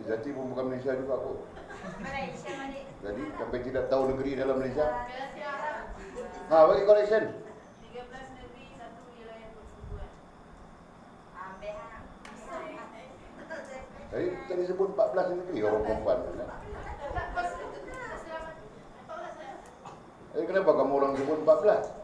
Zati pun bukan Malaysia juga kok. Malaysia mana? Jadi sampai tidak tahu negeri dalam Malaysia. Bagi correction. 13 negeri, 1 wilayah persekutuan. Tadi sebut 14 negeri orang perempuan. Kenapa kamu orang sebut 14?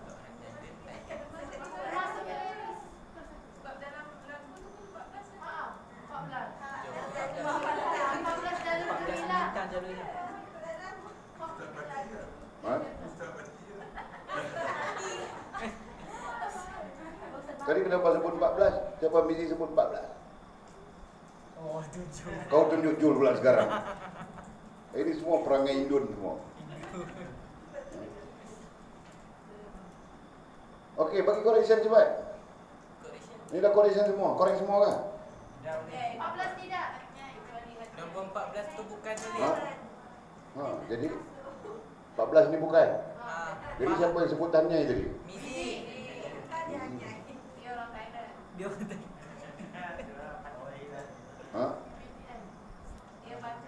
Tadi kenapa sebut 14? Siapa misi sebut 14? Oh, tunjuk. Kau tunjuk Jul pula sekarang. Ini semua perangai Indun semua. Okey, bagi correction cepat. Ini dah correction semua. Korek semua kan? 14 tidak. Nombor 14 tu bukan ni. Jadi 14 ni bukan. Jadi siapa yang sebutannya tadi? Misi. Dia orang Thailand. Dia kata. Dia parti.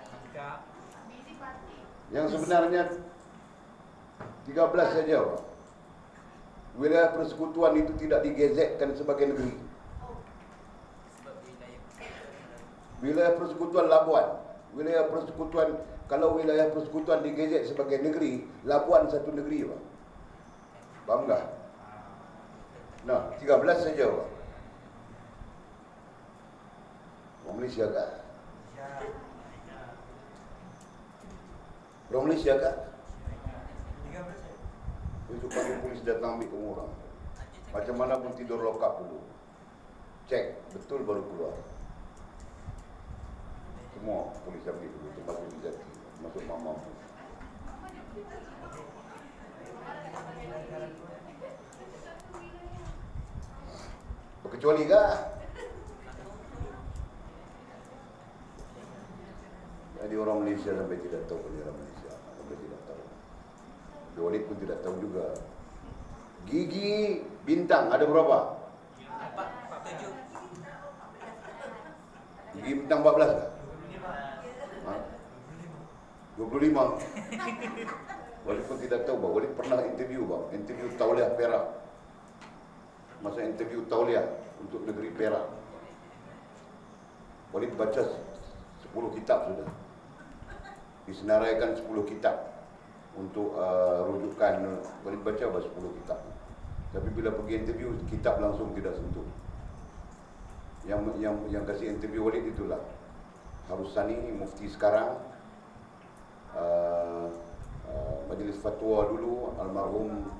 Misi parti. Yang sebenarnya 13 saja, Pak. Wilayah persekutuan itu tidak digezetkan sebagai negeri. Wilayah persekutuan Labuan. Wilayah persekutuan, kalau wilayah persekutuan digezet sebagai negeri, Labuan satu negeri, Pak. Faham tak? Nah, 13 saja, Pak. Orang Malaysia kah? Orang Malaysia kah? Besok pagi polis datang ambil kamu orang. Macam mana pun tidur lokap dulu. Cek, betul baru keluar. Semua polis ambil dulu, termasuk Zati, termasuk Mama. Berkecuali kah? Jadi orang Malaysia sampai tidak tahu bendera Malaysia. Sampai tidak tahu. Walid pun tidak tahu juga. Gigi bintang ada berapa? 47. Gigi bintang 14 tak? 25. Walid pun tidak tahu, Bang. Walid pernah interview, Bang. Interview Tauliah Perak. Masa interview Tauliah untuk negeri Perak. Walid baca 10 kitab sudah. Disenaraikan 10 kitab untuk rujukan. Walid baca 10 kitab. Tapi bila pergi interview, kitab langsung tidak sentuh. Yang kasih interview Walid itulah Harusani, mufti sekarang, Majlis Fatwa dulu, almarhum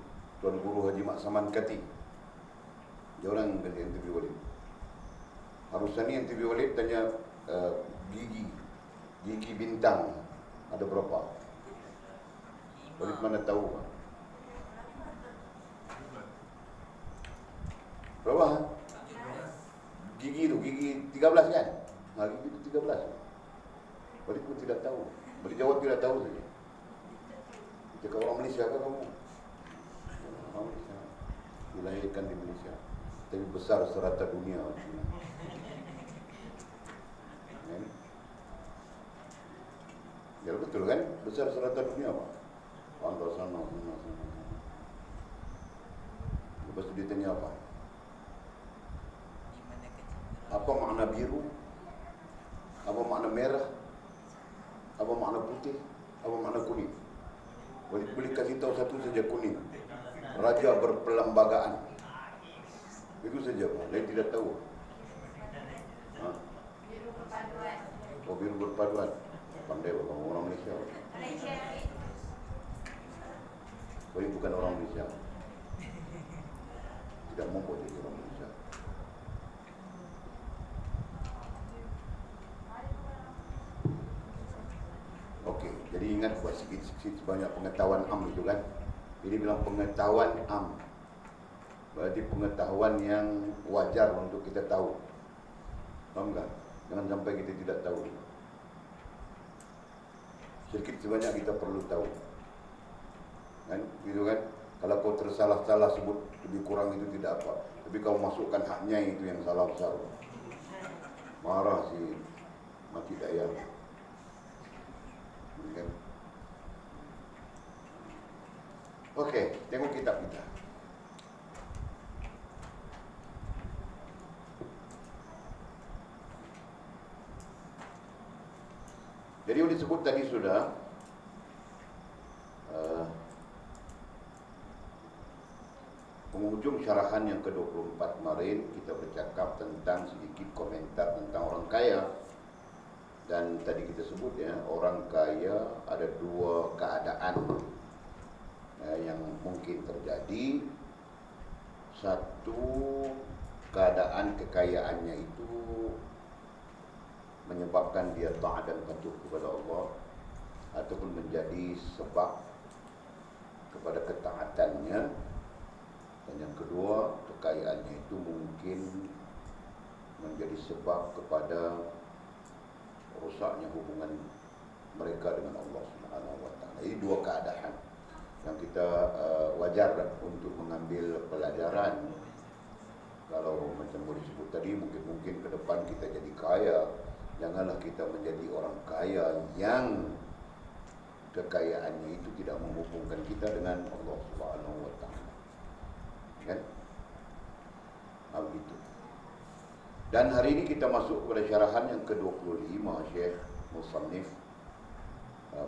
Tuan Guru Haji Mak Saman Kati. Dia orang yang kasih interview Walid. Harusani interview Walid tanya gigi bintang ada berapa? Walid mana tahu? Berapa? Gigi tu, gigi 13 kan? Gigi tu 13. Walid pun tidak tahu. Walid jawab tidak tahu saja. Cakap orang Malaysia ke kamu? Orang Malaysia. Dilahirkan di Malaysia. Tapi besar serata dunia. Ya betul kan? Besar serata dunia, Pak. Pantau sana. Lepas itu dia tanya apa? Apa makna biru? Apa makna merah? Apa makna putih? Apa makna kuning? Boleh kasih tahu satu saja, kuning. Raja berperlembagaan. Itu saja, Pak. Lain tidak tahu. Biru perpaduan. Oh, biru berpaduan. Pandai Bapak, orang Malaysia. Malaysia. Boleh bukan orang Malaysia. Tidak mampu jadi orang Malaysia. Okey, jadi ingat buat sikit-sikit sebanyak pengetahuan am itu kan. Jadi bilang pengetahuan am. Berarti pengetahuan yang wajar untuk kita tahu. Faham tak? Jangan sampai kita tidak tahu. Sedikit sebanyak kita perlu tahu. Kan? Gitu kan? Kalau kau tersalah-salah sebut lebih kurang itu tidak apa. Tapi kau masukkan haknya itu yang salah besar. Marah si mati daya. Kan? Okey, tengok kitab kita. Jadi disebut tadi sudah penghujung syarahan yang ke-24 kemarin kita bercakap tentang sedikit komentar tentang orang kaya. Dan tadi kita sebut ya, orang kaya ada dua keadaan yang mungkin terjadi. Satu, keadaan kekayaannya itu menyebabkan dia taat dan patuh kepada Allah, ataupun menjadi sebab kepada ketaatannya. Dan yang kedua, kekayaannya itu mungkin menjadi sebab kepada rusaknya hubungan mereka dengan Allah Subhanahu wa taala. Ini dua keadaan yang kita wajar untuk mengambil pelajaran. Kalau macam boleh disebut tadi, mungkin ke depan kita jadi kaya, janganlah kita menjadi orang kaya yang kekayaannya itu tidak menghubungkan kita dengan Allah Subhanahu wa taala. Kan? Begitu. Dan hari ini kita masuk kepada syarahan yang ke-25 Syekh Musannif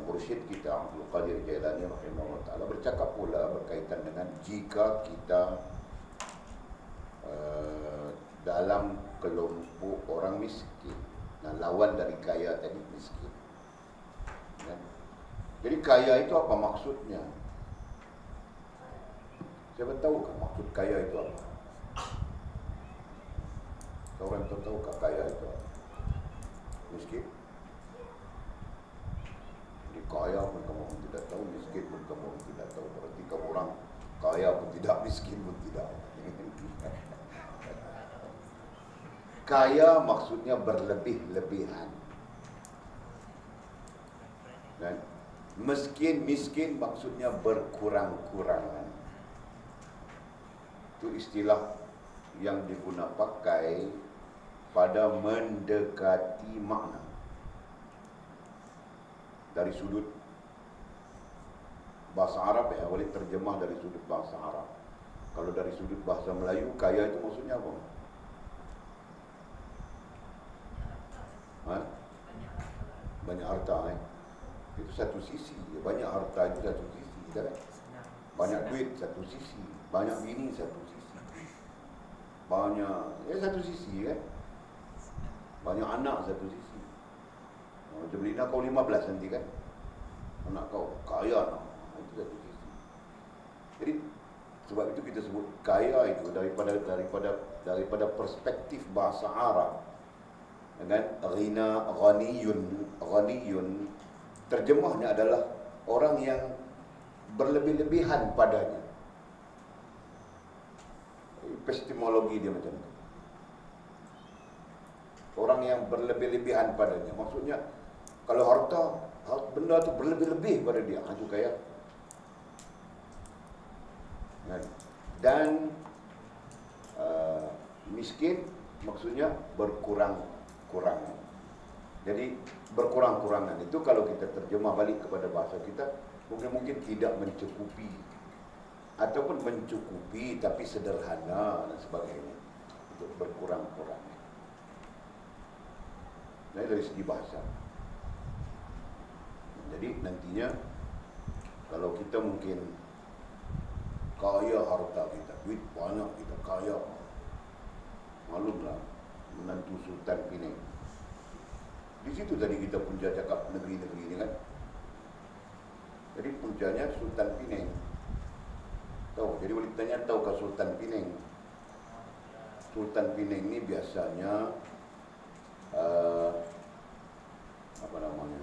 mursyid kita Abdul Qadir Jailani rahimahullah taala bercakap pula berkaitan dengan jika kita dalam kelompok orang miskin. Nah, lawan dari kaya tadi miskin. Kan? Jadi kaya itu apa maksudnya? Siapa tahu maksud kaya itu apa? Orang tahu kaya itu apa? Miskin? Jadi kaya pun kamu tidak tahu, miskin pun kamu tidak tahu. Berarti kamu orang kaya pun tidak, miskin pun tidak. Kaya maksudnya berlebih-lebihan. Dan miskin maksudnya berkurang-kurangan. Itu istilah yang digunakan pakai pada mendekati makna dari sudut bahasa Arab ya, boleh terjemah dari sudut bahasa Arab. Kalau dari sudut bahasa Melayu, kaya itu maksudnya apa? Banyak harta. Itu satu sisi. Banyak harta itu satu sisi, kan? Banyak duit satu sisi, banyak bini satu sisi. Banyak, satu sisi kan. Banyak anak satu sisi. Macam Lina kau 15 nanti kan. Anak kau kaya anak. Itu satu sisi. Jadi sebab itu kita sebut kaya itu daripada perspektif bahasa Arab. Dengan ghina, ghaniyun terjemahnya adalah orang yang berlebih-lebihan padanya. Epistemologi dia macam itu. Orang yang berlebih-lebihan padanya. Maksudnya kalau harta benda tu berlebih-lebih pada dia, itu kaya. Dan miskin maksudnya berkurang-kurangan. Jadi berkurang-kurangan itu kalau kita terjemah balik kepada bahasa kita, mungkin tidak mencukupi, ataupun mencukupi tapi sederhana dan sebagainya, untuk berkurang-kurang. Nah, dari segi bahasa. Jadi nantinya kalau kita mungkin kaya harta kita, duit banyak kita kaya, maklumlah menantu Sultan Pinang. Di situ tadi kita punca cakap negeri-negeri ini kan. Jadi puncanya Sultan Pinang. Tahu, jadi boleh tanya, tahukah Sultan Pinang? Sultan Pinang ini biasanya apa namanya?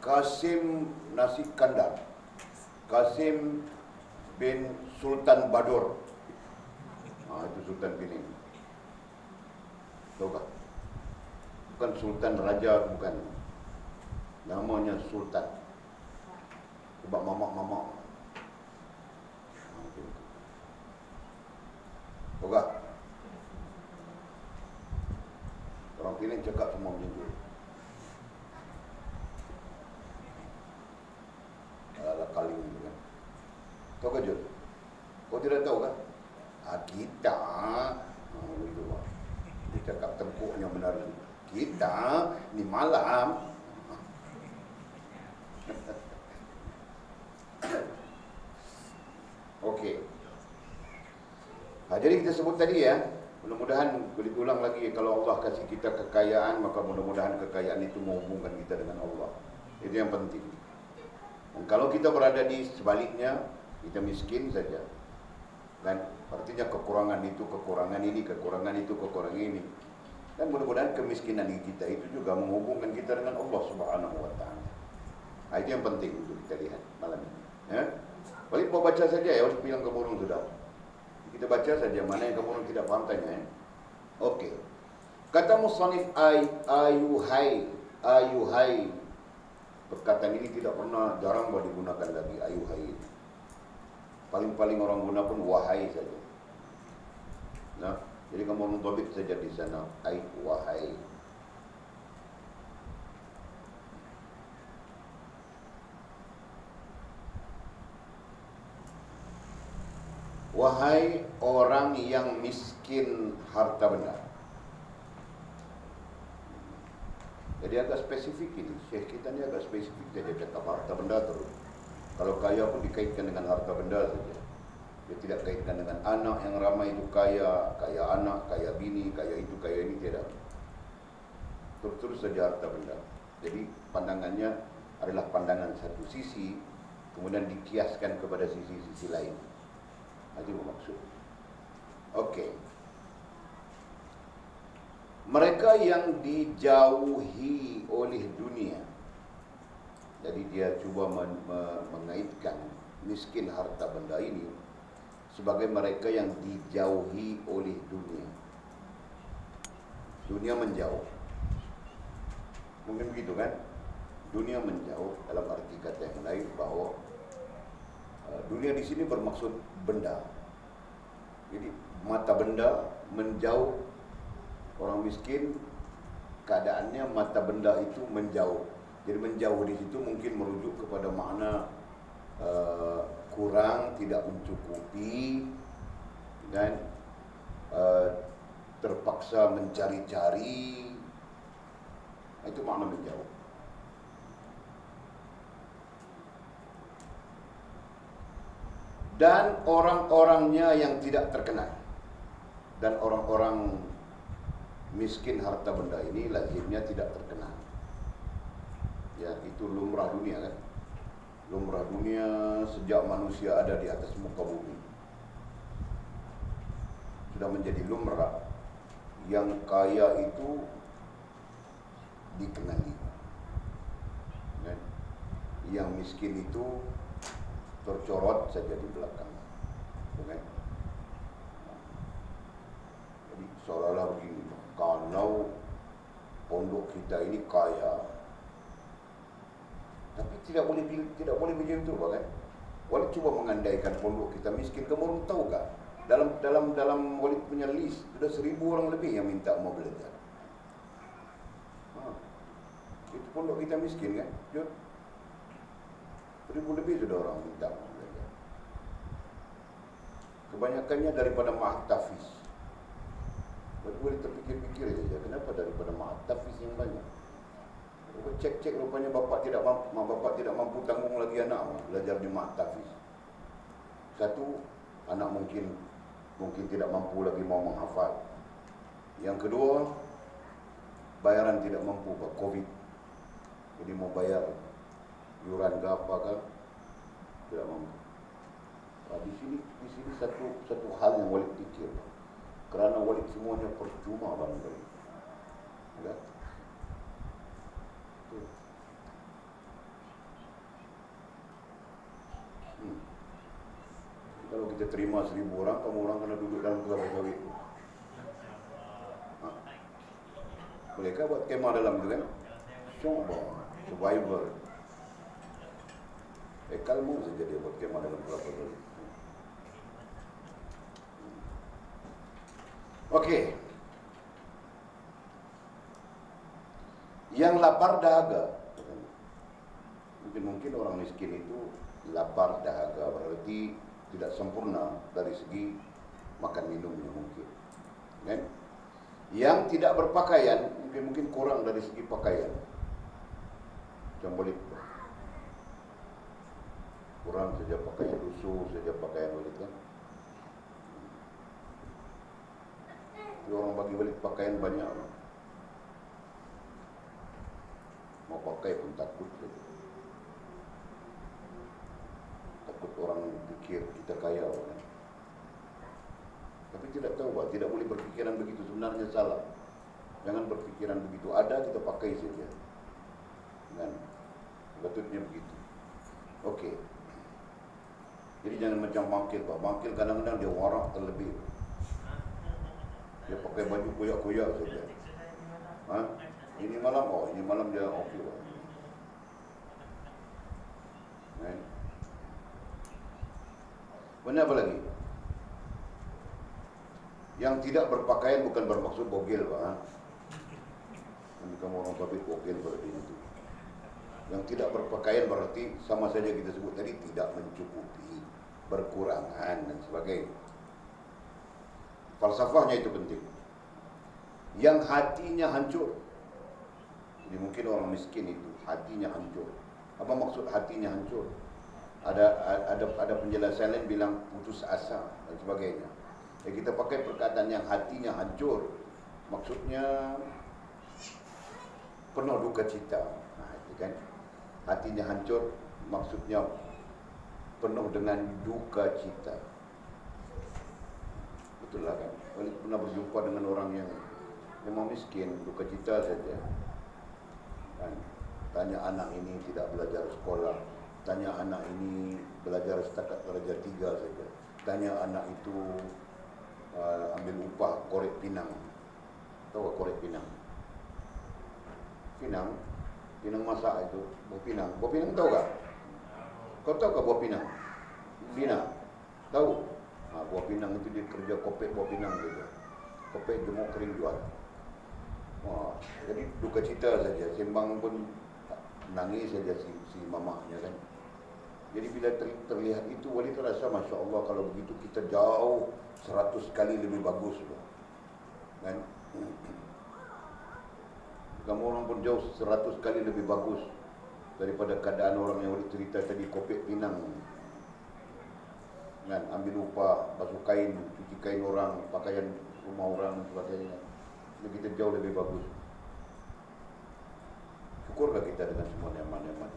Qasim Nasikandar, Qasim bin Sultan Badur. Itu Sultan Pinang. Tahukah? Bukan Sultan Raja, bukan. Namanya Sultan. Sebab mamak-mamak. Tahukah? Orang Pinang cakap semua macam tu. benar. Kita ni malam. Okey. Jadi kita sebut tadi ya, mudah-mudahan boleh ulang lagi, kalau Allah kasih kita kekayaan, maka mudah-mudahan kekayaan itu menghubungkan kita dengan Allah. Itu yang penting. Dan kalau kita berada di sebaliknya, kita miskin saja. Dan artinya kekurangan itu, kekurangan ini, kekurangan itu, kekurangan ini. Dan mudah-mudahan kemiskinan kita itu juga menghubungkan kita dengan Allah Subhanahu wa taala. Nah, itu yang penting untuk kita lihat malam ini. Ya. Walid mau baca saja ya, Walid bilang ke burung sudah. Kita baca saja, mana yang kamu tidak paham tanya ya. Okey. Kata musannif ayuhai. Perkataan ini tidak pernah, jarang digunakan lagi ayuhai. Paling-paling orang guna pun wahai saja. Nah, jadi kamu mentobit saja di sana wahai. Wahai orang yang miskin harta benda. Jadi agak spesifik ini. Syekh kita ni agak spesifik saja cakap harta benda terus. Kalau kaya pun dikaitkan dengan harta benda saja. Dia tidak kaitkan dengan anak yang ramai itu kaya, kaya anak, kaya bini, kaya itu, kaya ini, tidak. Terus saja harta benda. Jadi pandangannya adalah pandangan satu sisi, kemudian dikiaskan kepada sisi-sisi lain. Itu bermaksud. Okey. Mereka yang dijauhi oleh dunia. Jadi dia cuba mengaitkan miskin harta benda ini sebagai mereka yang dijauhi oleh dunia. Dunia menjauh. Mungkin begitu kan? Dunia menjauh dalam arti kata yang lain bahawa dunia di sini bermaksud benda. Jadi mata benda menjauh orang miskin, keadaannya mata benda itu menjauh. Jadi menjauh di situ mungkin merujuk kepada makna kurang, tidak mencukupi, dan terpaksa mencari-cari. Itu makna menjauh. Dan orang-orangnya yang tidak terkenal. Dan orang-orang miskin harta benda ini lazimnya tidak terkenal. Ya, itu lumrah dunia kan. Lumrah dunia sejak manusia ada di atas muka bumi. Sudah menjadi lumrah yang kaya itu dikenali. Dan yang miskin itu tercorot saja di belakang. Bukan? Jadi seolah-olah begini, kalau pondok kita ini kaya, tapi tidak boleh macam itu, kan? Walid cuba mengandaikan pondok kita miskin. Kamu tahu tak? Dalam Walid punya list sudah 1,000 orang lebih yang minta mau belajar. Itu pondok kita miskin kan? 1,000 lebih sudah orang minta belajar. Kebanyakannya daripada Ma'had Tahfiz. Boleh terfikir-fikir saja, kenapa daripada Ma'had Tahfiz yang banyak? Cek-cek rupanya bapak tidak mampu tanggung lagi anak belajar di Ma'had Tahfiz. Satu, anak mungkin tidak mampu lagi mau menghafal. Yang kedua, bayaran tidak mampu, Covid. Jadi mau bayar yuran ke apa kan, tidak mampu. Di sini satu hal yang Walid fikir, kerana Walid semuanya percuma barangkali. Ya. Kalau kita terima 1,000 orang, kamu orang kena duduk dalam kelapa sawit. Bolehkah buat kemah dalam itu kan? Coba, survivor. Kalmu saja dia buat kemah dalam kelapa sawit. Okey. Yang lapar dahaga. Mungkin orang miskin itu lapar dahaga, berarti tidak sempurna dari segi makan minumnya mungkin. Kan? Yang tidak berpakaian mungkin kurang dari segi pakaian. Macam Walid kurang saja pakaian, lusuh saja pakaian Walid kan. Jadi orang bagi Walid pakaian banyak. Mau pakai pun takut saja. Takut orang pikir kita kaya kan. Tapi tidak tahu Pak, tidak boleh berpikiran begitu, sebenarnya salah. Jangan berpikiran begitu, ada kita pakai saja. Dan betulnya begitu. Okey. Jadi jangan macam mangkil Pak. Mangkil kadang-kadang dia warak terlebih. Dia pakai baju koyak-koyak saja. Ha? Ini malam dia okey Pak. Kan? Benar apa lagi? Yang tidak berpakaian bukan bermaksud bogel Pak. Nanti kamu orang tabik bogel berarti itu. Yang tidak berpakaian berarti sama saja kita sebut tadi tidak mencukupi, berkurangan dan sebagainya. Falsafahnya itu penting. Yang hatinya hancur. Jadi mungkin orang miskin itu hatinya hancur. Apa maksud hatinya hancur? Ada penjelasan lain bilang putus asa dan sebagainya. Kita pakai perkataan yang hatinya hancur. Maksudnya penuh duka cita. Nah, itu kan. Hatinya hancur maksudnya penuh dengan duka cita. Betul lah kan. Walid pernah berjumpa dengan orang yang memang miskin, duka cita saja. Kan? Tanya anak ini tidak belajar sekolah. Tanya anak ini belajar setakat darjah 3 saja. Tanya anak itu ambil upah korek pinang. Tahu tak korek pinang? Pinang masak itu, buah pinang. Buah pinang tahu tak? Kau tahu tak buah pinang? Pinang. Tahu? Buah pinang itu dia kerja kopek buah pinang saja. Kopek jemur kering jual. Jadi duka cita saja. Sembang pun nangis saja si mamahnya kan. Jadi bila terlihat itu, Walid terasa Masya Allah kalau begitu kita jauh 100 kali lebih bagus kan? Kamu orang pun jauh 100 kali lebih bagus daripada keadaan orang yang Walid cerita tadi, kopek pinang kan? Ambil upah, basuh kain, cuci kain orang, pakaian rumah orang dan sebagainya. Jadi kita jauh lebih bagus. Syukurlah kita dengan semua nikmat-nikmat.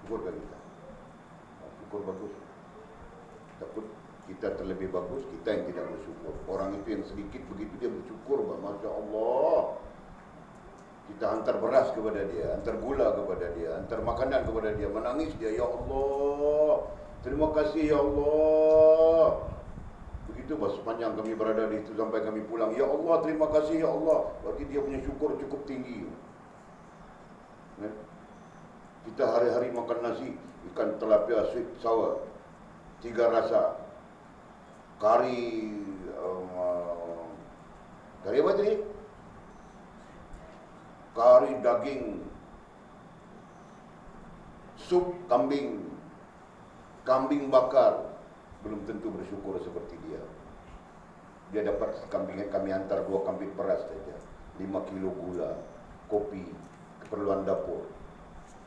Syukurlah kita. Syukur bagus. Takut kita terlebih bagus, kita yang tidak bersyukur. Orang itu yang sedikit begitu dia bersyukur, Masya Allah. Kita hantar beras kepada dia, hantar gula kepada dia, hantar makanan kepada dia, menangis dia, Ya Allah, terima kasih Ya Allah. Begitu sepanjang kami berada di situ sampai kami pulang, Ya Allah, terima kasih Ya Allah. Berarti dia punya syukur cukup tinggi. Kita hari-hari makan nasi, ikan tilapia sweet sour, 3 rasa, kari apa tadi? Kari daging, sup kambing, kambing bakar. Belum tentu bersyukur seperti dia. Dia dapat kami hantar 2 kambing beras saja, 5 kilo gula, kopi, keperluan dapur.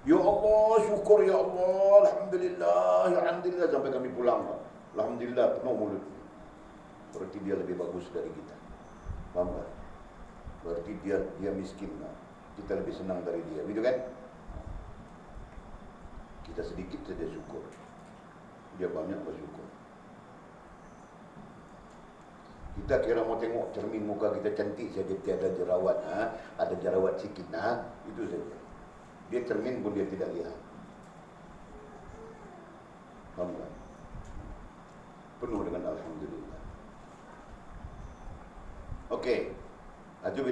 Ya Allah, syukur Ya Allah, Alhamdulillah, Ya Alhamdulillah, sampai kami pulang. Alhamdulillah, penuh mulut. Berarti dia lebih bagus dari kita. Faham tak? Berarti dia miskin. Kita lebih senang dari dia. Begitu kan? Kita sedikit saja syukur. Dia banyak bersyukur. Kita kira mau tengok cermin muka kita cantik saja, tiada jerawat. Ada jerawat sikit. Itu saja. Dia cermin pun dia tidak lihat. Faham tak? Penuh dengan Alhamdulillah. Okey.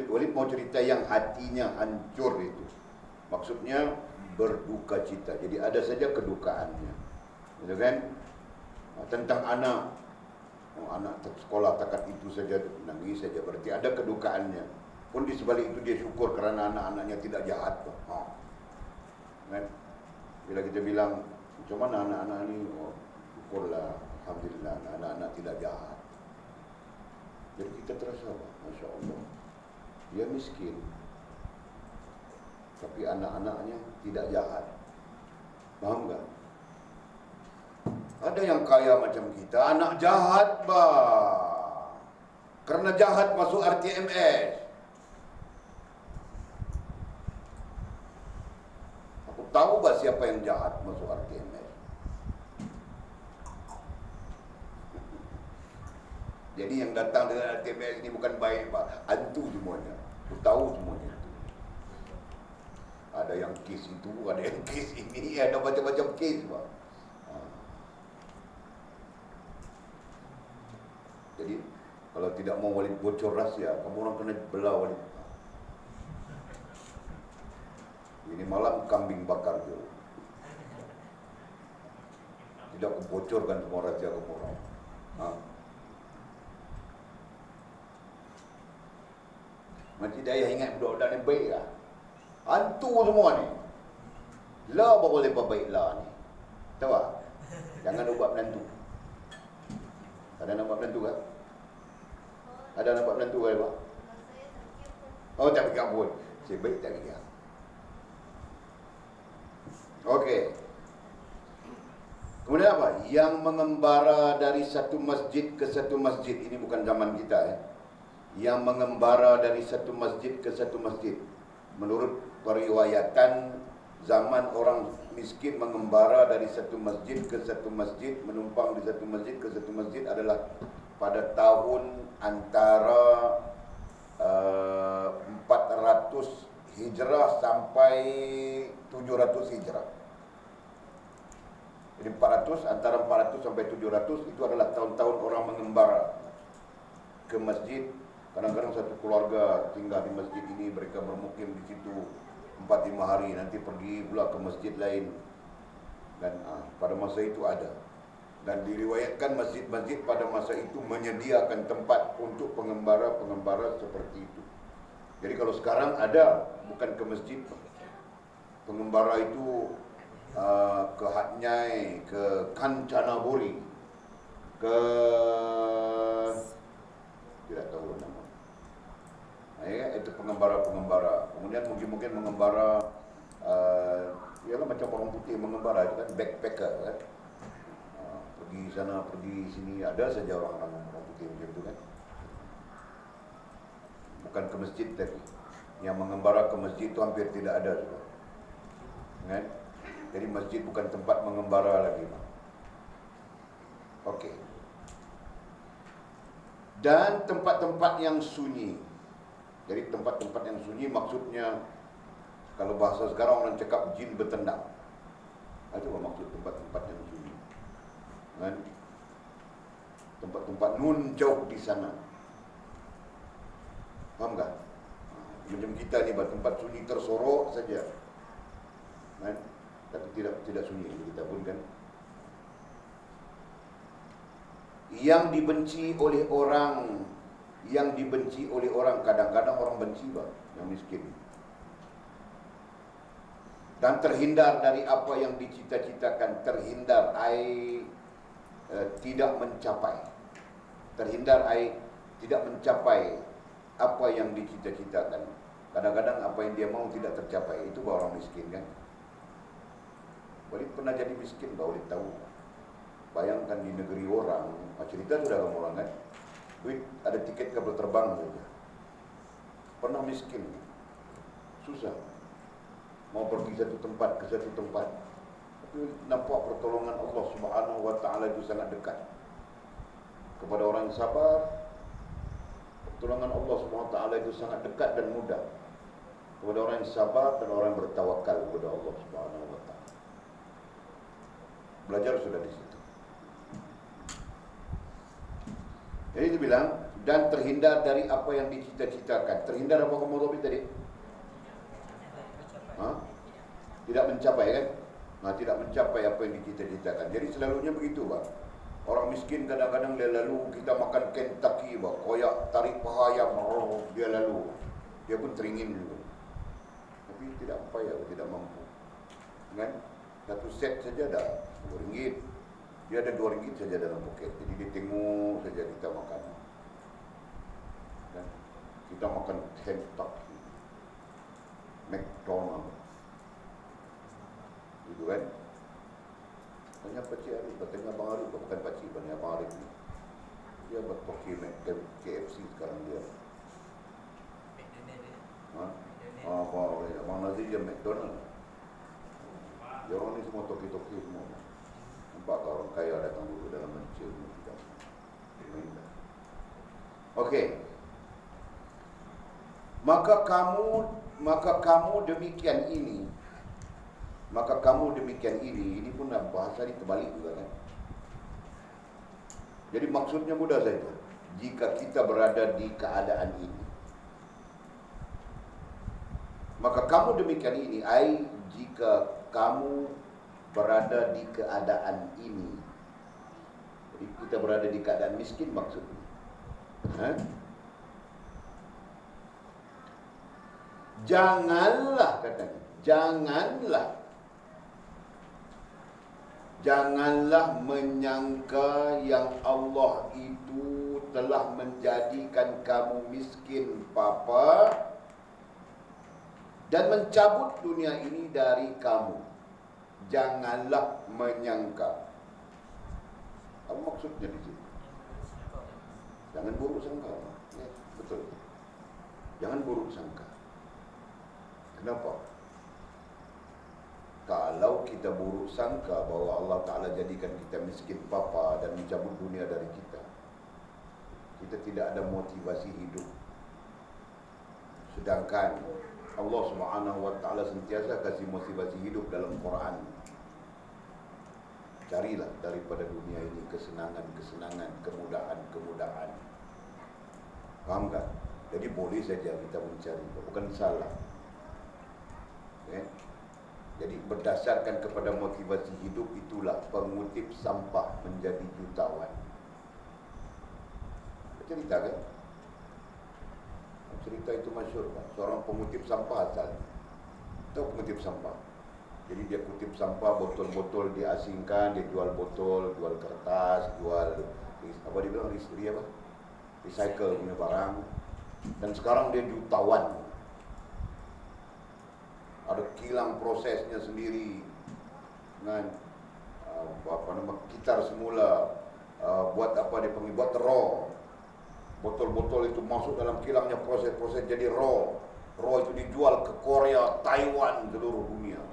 Walid mau cerita yang hatinya hancur itu. Maksudnya berduka cita. Jadi ada saja kedukaannya. Betul kan? Tentang anak. Anak sekolah takat itu saja, nangis saja. Berarti ada kedukaannya. Pun di sebalik itu dia syukur kerana anak-anaknya tidak jahat. Kan? Bila kita bilang, macam mana anak-anak ini? Syukurlah, Alhamdulillah, anak-anak tidak jahat. Jadi kita terasa, Masya Allah, dia miskin, tapi anak-anaknya tidak jahat. Faham tak? Ada yang kaya macam kita, anak jahat bah. Karena jahat masuk RTMS. Aku tahu bah siapa yang jahat masuk RTMS. Jadi yang datang dengan RTMS ini bukan baik pak, hantu semuanya. Aku tahu semuanya. Ada yang kes itu, ada yang kes ini, ada macam-macam kes pak. Jadi kalau tidak mau Walid bocor rahsia, kamu orang kena belah Walid. Ini malam kambing bakar tu. Tidak aku bocorkan semua rahsia kamu orang. Masjid Daya ingat budak-budak ni baik lah. Hantu semua ni. Lah apa boleh baik lah ni. Tahu tak? Jangan ubat menantu. Ada nampak menantu kan? Ada nampak menantu kan Pak? Oh tak fikir pun. Saya baik tak fikir. Okey. Kemudian apa? Yang mengembara dari satu masjid ke satu masjid. Ini bukan zaman kita Yang mengembara dari satu masjid ke satu masjid. Menurut periwayatan, zaman orang miskin mengembara dari satu masjid ke satu masjid, menumpang di satu masjid ke satu masjid adalah pada tahun antara 400 Hijrah sampai 700 Hijrah. Jadi antara 400 sampai 700 itu adalah tahun-tahun orang mengembara ke masjid. Kadang-kadang satu keluarga tinggal di masjid ini, mereka bermukim di situ 4-5 hari, nanti pergi pula ke masjid lain. Dan pada masa itu ada. Dan diriwayatkan masjid-masjid pada masa itu menyediakan tempat untuk pengembara-pengembara seperti itu. Jadi kalau sekarang ada, bukan ke masjid. Pengembara itu ke Hatnyai, ke Kanchanaburi, ke tidak tahu nama. Itu pengembara-pengembara. Kemudian mungkin mengembara, ialah macam orang putih mengembara itu kan, backpacker kan. Pergi sana, pergi sini, ada saja orang putih macam itu kan. Bukan ke masjid tadi. Yang mengembara ke masjid itu hampir tidak ada juga. Kan? Jadi masjid bukan tempat mengembara lagi. Okey. Dan tempat-tempat yang sunyi. Jadi tempat-tempat yang sunyi maksudnya, kalau bahasa sekarang orang cakap jin bertendang. Itu maksud tempat-tempat yang sunyi. Kan? Tempat-tempat nun jauh di sana. Faham tak? Macam kita ni tempat sunyi tersorok saja. Kan? Tapi tidak sunyi kita pun kan. Yang dibenci oleh orang, kadang-kadang orang benci yang miskin. Dan terhindar dari apa yang dicita-citakan, tidak mencapai. Terhindar tidak mencapai apa yang dicita-citakan. Kadang-kadang apa yang dia mau tidak tercapai. Itu orang miskin kan. Walid pernah jadi miskin, Walid tahu. Bayangkan di negeri orang, cerita sudah kamu orang kan, duit ada tiket kapal terbang saja. Pernah miskin, susah, mau pergi satu tempat ke satu tempat, tapi nampak pertolongan Allah Subhanahu Wa Taala itu sangat dekat kepada orang yang sabar. Pertolongan Allah Subhanahu Wa Taala itu sangat dekat dan mudah kepada orang yang sabar dan orang yang bertawakal kepada Allah Subhanahu Wa Taala. Belajar sudah di situ. Jadi dia bilang, dan terhindar dari apa yang dicita-citakan. Terhindar apa kamu Robi tadi? Tidak mencapai kan? Tidak mencapai apa yang dicita-citakan. Jadi selalunya begitu Pak. Orang miskin kadang-kadang dia lalu, kita makan Kentucky Pak, koyak tarik paha ayam, dia lalu. Dia pun teringin juga. Tapi tidak payah, tidak mampu. Kan? Satu set saja dah RM2. Dia ada RM2 saja dalam poket. Jadi dia tengok saja kita makan. kita makan Kentucky, McDonald, gitu kan? Tanya Pakcik Arif, tanya Abang Arif, bukan Pakcik, tanya Abang Arif ni. Dia buat pakai KFC sekarang dia. Abang Nazir dia McDonald. Dia orang ni semua toki-toki semua. Nampak tak orang kaya datang dulu dalam Malaysia ni tidak. Okey. Maka kamu demikian ini. Maka kamu demikian ini pun bahasa ni terbalik juga kan. Jadi maksudnya mudah saja. Jika kita berada di keadaan ini, maka kamu demikian ini, jika kamu berada di keadaan ini. Jadi kita berada di keadaan miskin maksudnya. Janganlah katanya, janganlah menyangka yang Allah itu telah menjadikan kamu miskin papa dan mencabut dunia ini dari kamu. Janganlah menyangka. Apa maksudnya di sini? Jangan buruk sangka. Ya, betul. Jangan buruk sangka. Kenapa? Kalau kita buruk sangka bahawa Allah Ta'ala jadikan kita miskin papa dan mencabut dunia dari kita, kita tidak ada motivasi hidup. Sedangkan Allah Subhanahu Wa Ta'ala sentiasa kasih motivasi hidup dalam Quran. Carilah daripada dunia ini kesenangan-kesenangan, kemudahan-kemudahan. Faham tak? Jadi boleh saja kita mencari, bukan salah. Okay? Jadi berdasarkan kepada motivasi hidup itulah pengutip sampah menjadi jutawan. Cerita kan? Cerita itu masyhur kan? Seorang pengutip sampah asal. Tahu pengutip sampah? Jadi dia kutip sampah, botol-botol dia asingkan, dia jual botol, jual kertas, jual apa dia bilang, recycle punya barang. Dan sekarang dia jutawan. Ada kilang prosesnya sendiri dengan kitar semula, buat apa dia panggil, buat raw. Botol-botol itu masuk dalam kilangnya, proses-proses jadi raw. Raw itu dijual ke Korea, Taiwan, seluruh dunia.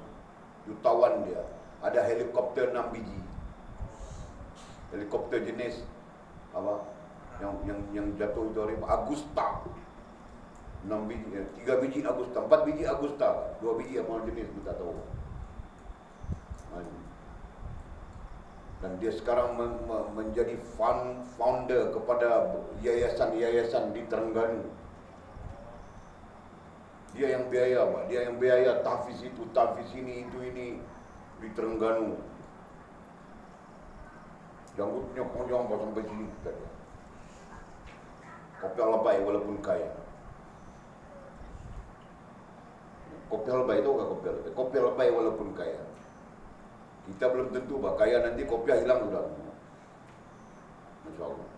Jutawan dia. Ada helikopter 6 biji. Helikopter jenis apa? Yang jatuh itu hari Agusta. 6 biji, 3 biji Agusta, 4 biji Agusta, 2 biji apa jenis kita tahu. Dan dia sekarang menjadi founder kepada yayasan-yayasan di Terengganu. Dia yang biaya, Pak. Dia yang biaya tahfiz itu, tahfiz ini, itu ini di Terengganu. Janggutnya panjang sampai sini kita. Kopi lebay walaupun kaya. Kopi lebay itu kopi lebay. Kopi lebay walaupun kaya. Kita belum tentu, Pak. Kaya nanti kopi hilang sudah. Masya Allah.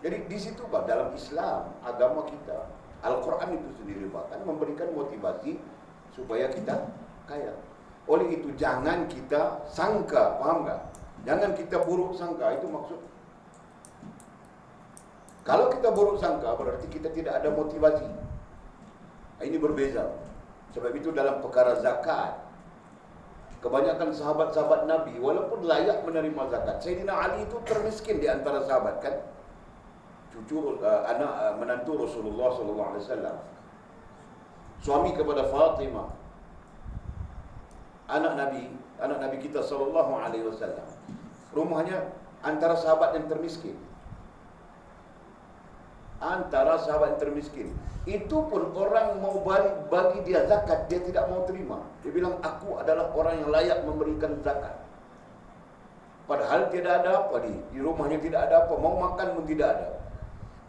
Jadi di situ, Pak, dalam Islam, agama kita, Al-Quran itu sendiri bahkan memberikan motivasi supaya kita kaya. Oleh itu jangan kita sangka, paham nggak? Jangan kita buruk sangka, itu maksud. Kalau kita buruk sangka berarti kita tidak ada motivasi. Ini berbeza. Sebab itu dalam perkara zakat, kebanyakan sahabat-sahabat Nabi walaupun layak menerima zakat. Sayyidina Ali itu termiskin di antara sahabat kan? Cucu anak menantu Rasulullah SAW, suami kepada Fatimah, anak Nabi kita SAW. Rumahnya antara sahabat yang termiskin. Antara sahabat yang termiskin. Itu pun orang mau bagi dia zakat, dia tidak mau terima. Dia bilang, aku adalah orang yang layak memberikan zakat. Padahal tidak ada apa di rumahnya, tidak ada apa, mau makan pun tidak ada.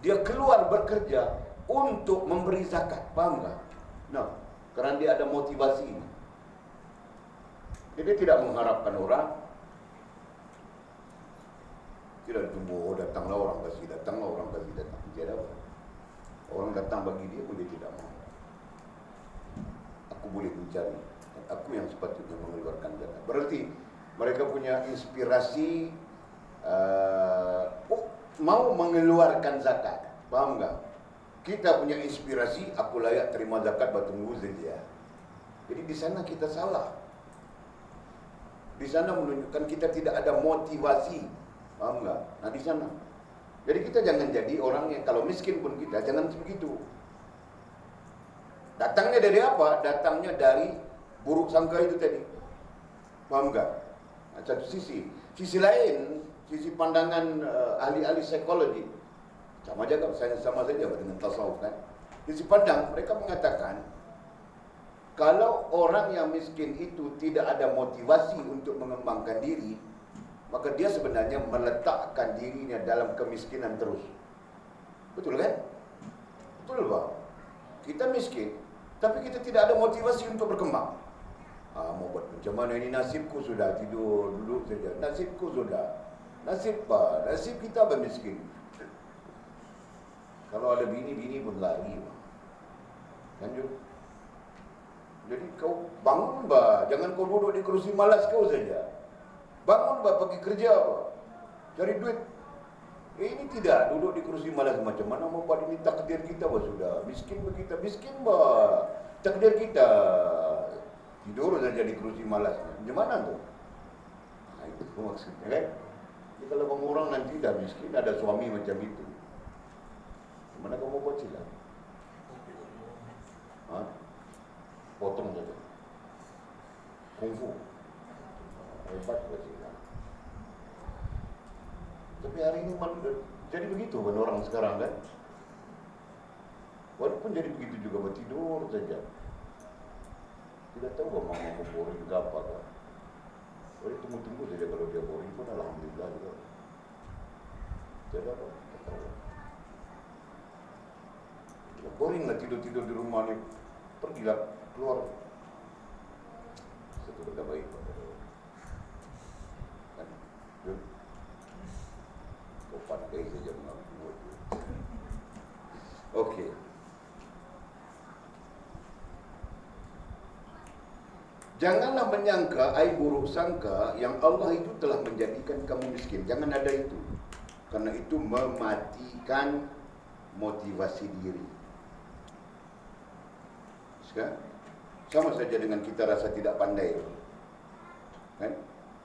Dia keluar bekerja untuk memberi zakat, paham tak? Nah, kerana dia ada motivasi ini. Jadi dia tidak mengharapkan orang. Tidak ditunggu, oh datanglah orang kasih, datanglah orang kasih, datang. Tidak apa. Orang datang bagi dia pun dia tidak mau. Aku boleh mencari, aku yang sepatutnya mengeluarkan zakat. Berarti mereka punya inspirasi mau mengeluarkan zakat. Paham enggak? Kita punya inspirasi, aku layak terima zakat, tunggu saja. Jadi di sana kita salah. Di sana menunjukkan kita tidak ada motivasi. Paham enggak? Nah di sana. Jadi kita jangan jadi orang yang kalau miskin pun kita jangan begitu. Datangnya dari apa? Datangnya dari buruk sangka itu tadi. Paham enggak? Nah, satu sisi. Sisi lain, sisi pandangan ahli-ahli psikologi, sama saja dengan tasawuf kan. Sisi pandang, mereka mengatakan kalau orang yang miskin itu tidak ada motivasi untuk mengembangkan diri, maka dia sebenarnya meletakkan dirinya dalam kemiskinan terus. Betul kan? Betul Pak. Kita miskin, tapi kita tidak ada motivasi untuk berkembang. Mau buat macam mana ini, nasibku sudah tidur duduk saja. Nasibku sudah. Nasib Pak, nasib kita bermiskin. Kalau ada bini pun lari. Lanjut. Jadi kau bangun Pak, jangan kau duduk di kerusi malas kau saja. Bangun Pak, pergi kerja Pak. Cari duit. Ini tidak, duduk di kerusi malas macam mana mau buat ini, takdir kita Pak sudah. Miskin kita, miskin Pak. Takdir kita. Tidur saja di kerusi malas. Gimana tuh? Nah, itu maksudnya kan. Jadi kalau kamu orang nanti dah miskin, ada suami macam itu, gimana kamu buat silat? Potong saja. Kungfu. Hebat buat silat. Tapi hari ini jadi begitu kan orang sekarang kan. Walaupun jadi begitu juga tidur saja. Tidak tahu mau boring ke apa kan. Jadi tunggu-tunggu saja kalau dia boring pun alhamdulillah juga. Tidak apa, tidak tahu. Boring lah tidur-tidur di rumah ni. Pergilah keluar. Satu benda baik. Kan? Kau pandai saja mengaku. Okey. Janganlah menyangka, buruk sangka yang Allah itu telah menjadikan kamu miskin. Jangan ada itu. Karena itu mematikan motivasi diri. Sekarang, sama saja dengan kita rasa tidak pandai. Kan?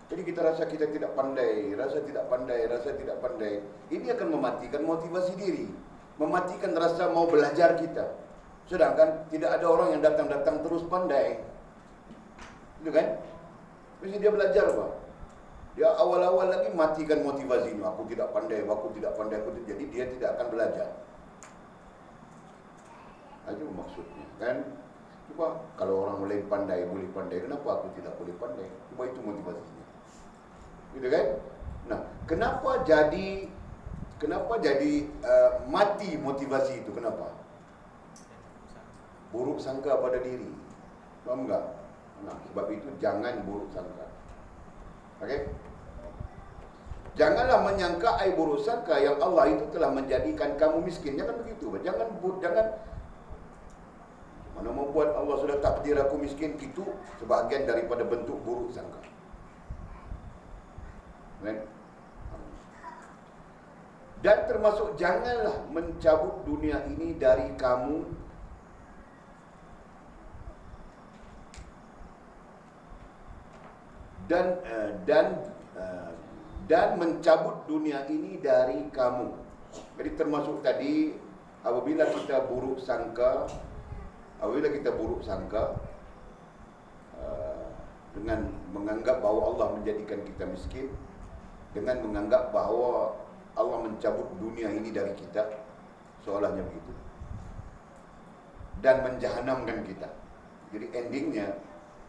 Jadi kita rasa kita tidak pandai, rasa tidak pandai. Ini akan mematikan motivasi diri. Mematikan rasa mau belajar kita. Sedangkan tidak ada orang yang datang-datang terus pandai. Itu kan? Mesti dia belajar Pak. Dia awal-awal lagi matikan motivasinya. Aku tidak pandai. Jadi dia tidak akan belajar. Itu maksudnya kan. Coba kalau orang boleh pandai, kenapa aku tidak boleh pandai? Coba itu motivasinya. Gitu kan? Nah, kenapa jadi mati motivasi itu? Kenapa? Buruk sangka pada diri. Faham enggak? Nah, sebab itu jangan buruk sangka. Okey? Janganlah menyangka buruk sangka yang Allah itu telah menjadikan kamu miskin. Jangan begitu. Jangan mana membuat Allah sudah takdir aku miskin, itu sebahagian daripada bentuk buruk sangka. Kan? Dan termasuk janganlah mencabut dunia ini dari kamu. Dan mencabut dunia ini dari kamu. Jadi termasuk tadi apabila kita buruk sangka dengan menganggap bahawa Allah menjadikan kita miskin, dengan menganggap bahawa Allah mencabut dunia ini dari kita, seolahnya begitu, dan menjahanamkan kita. Jadi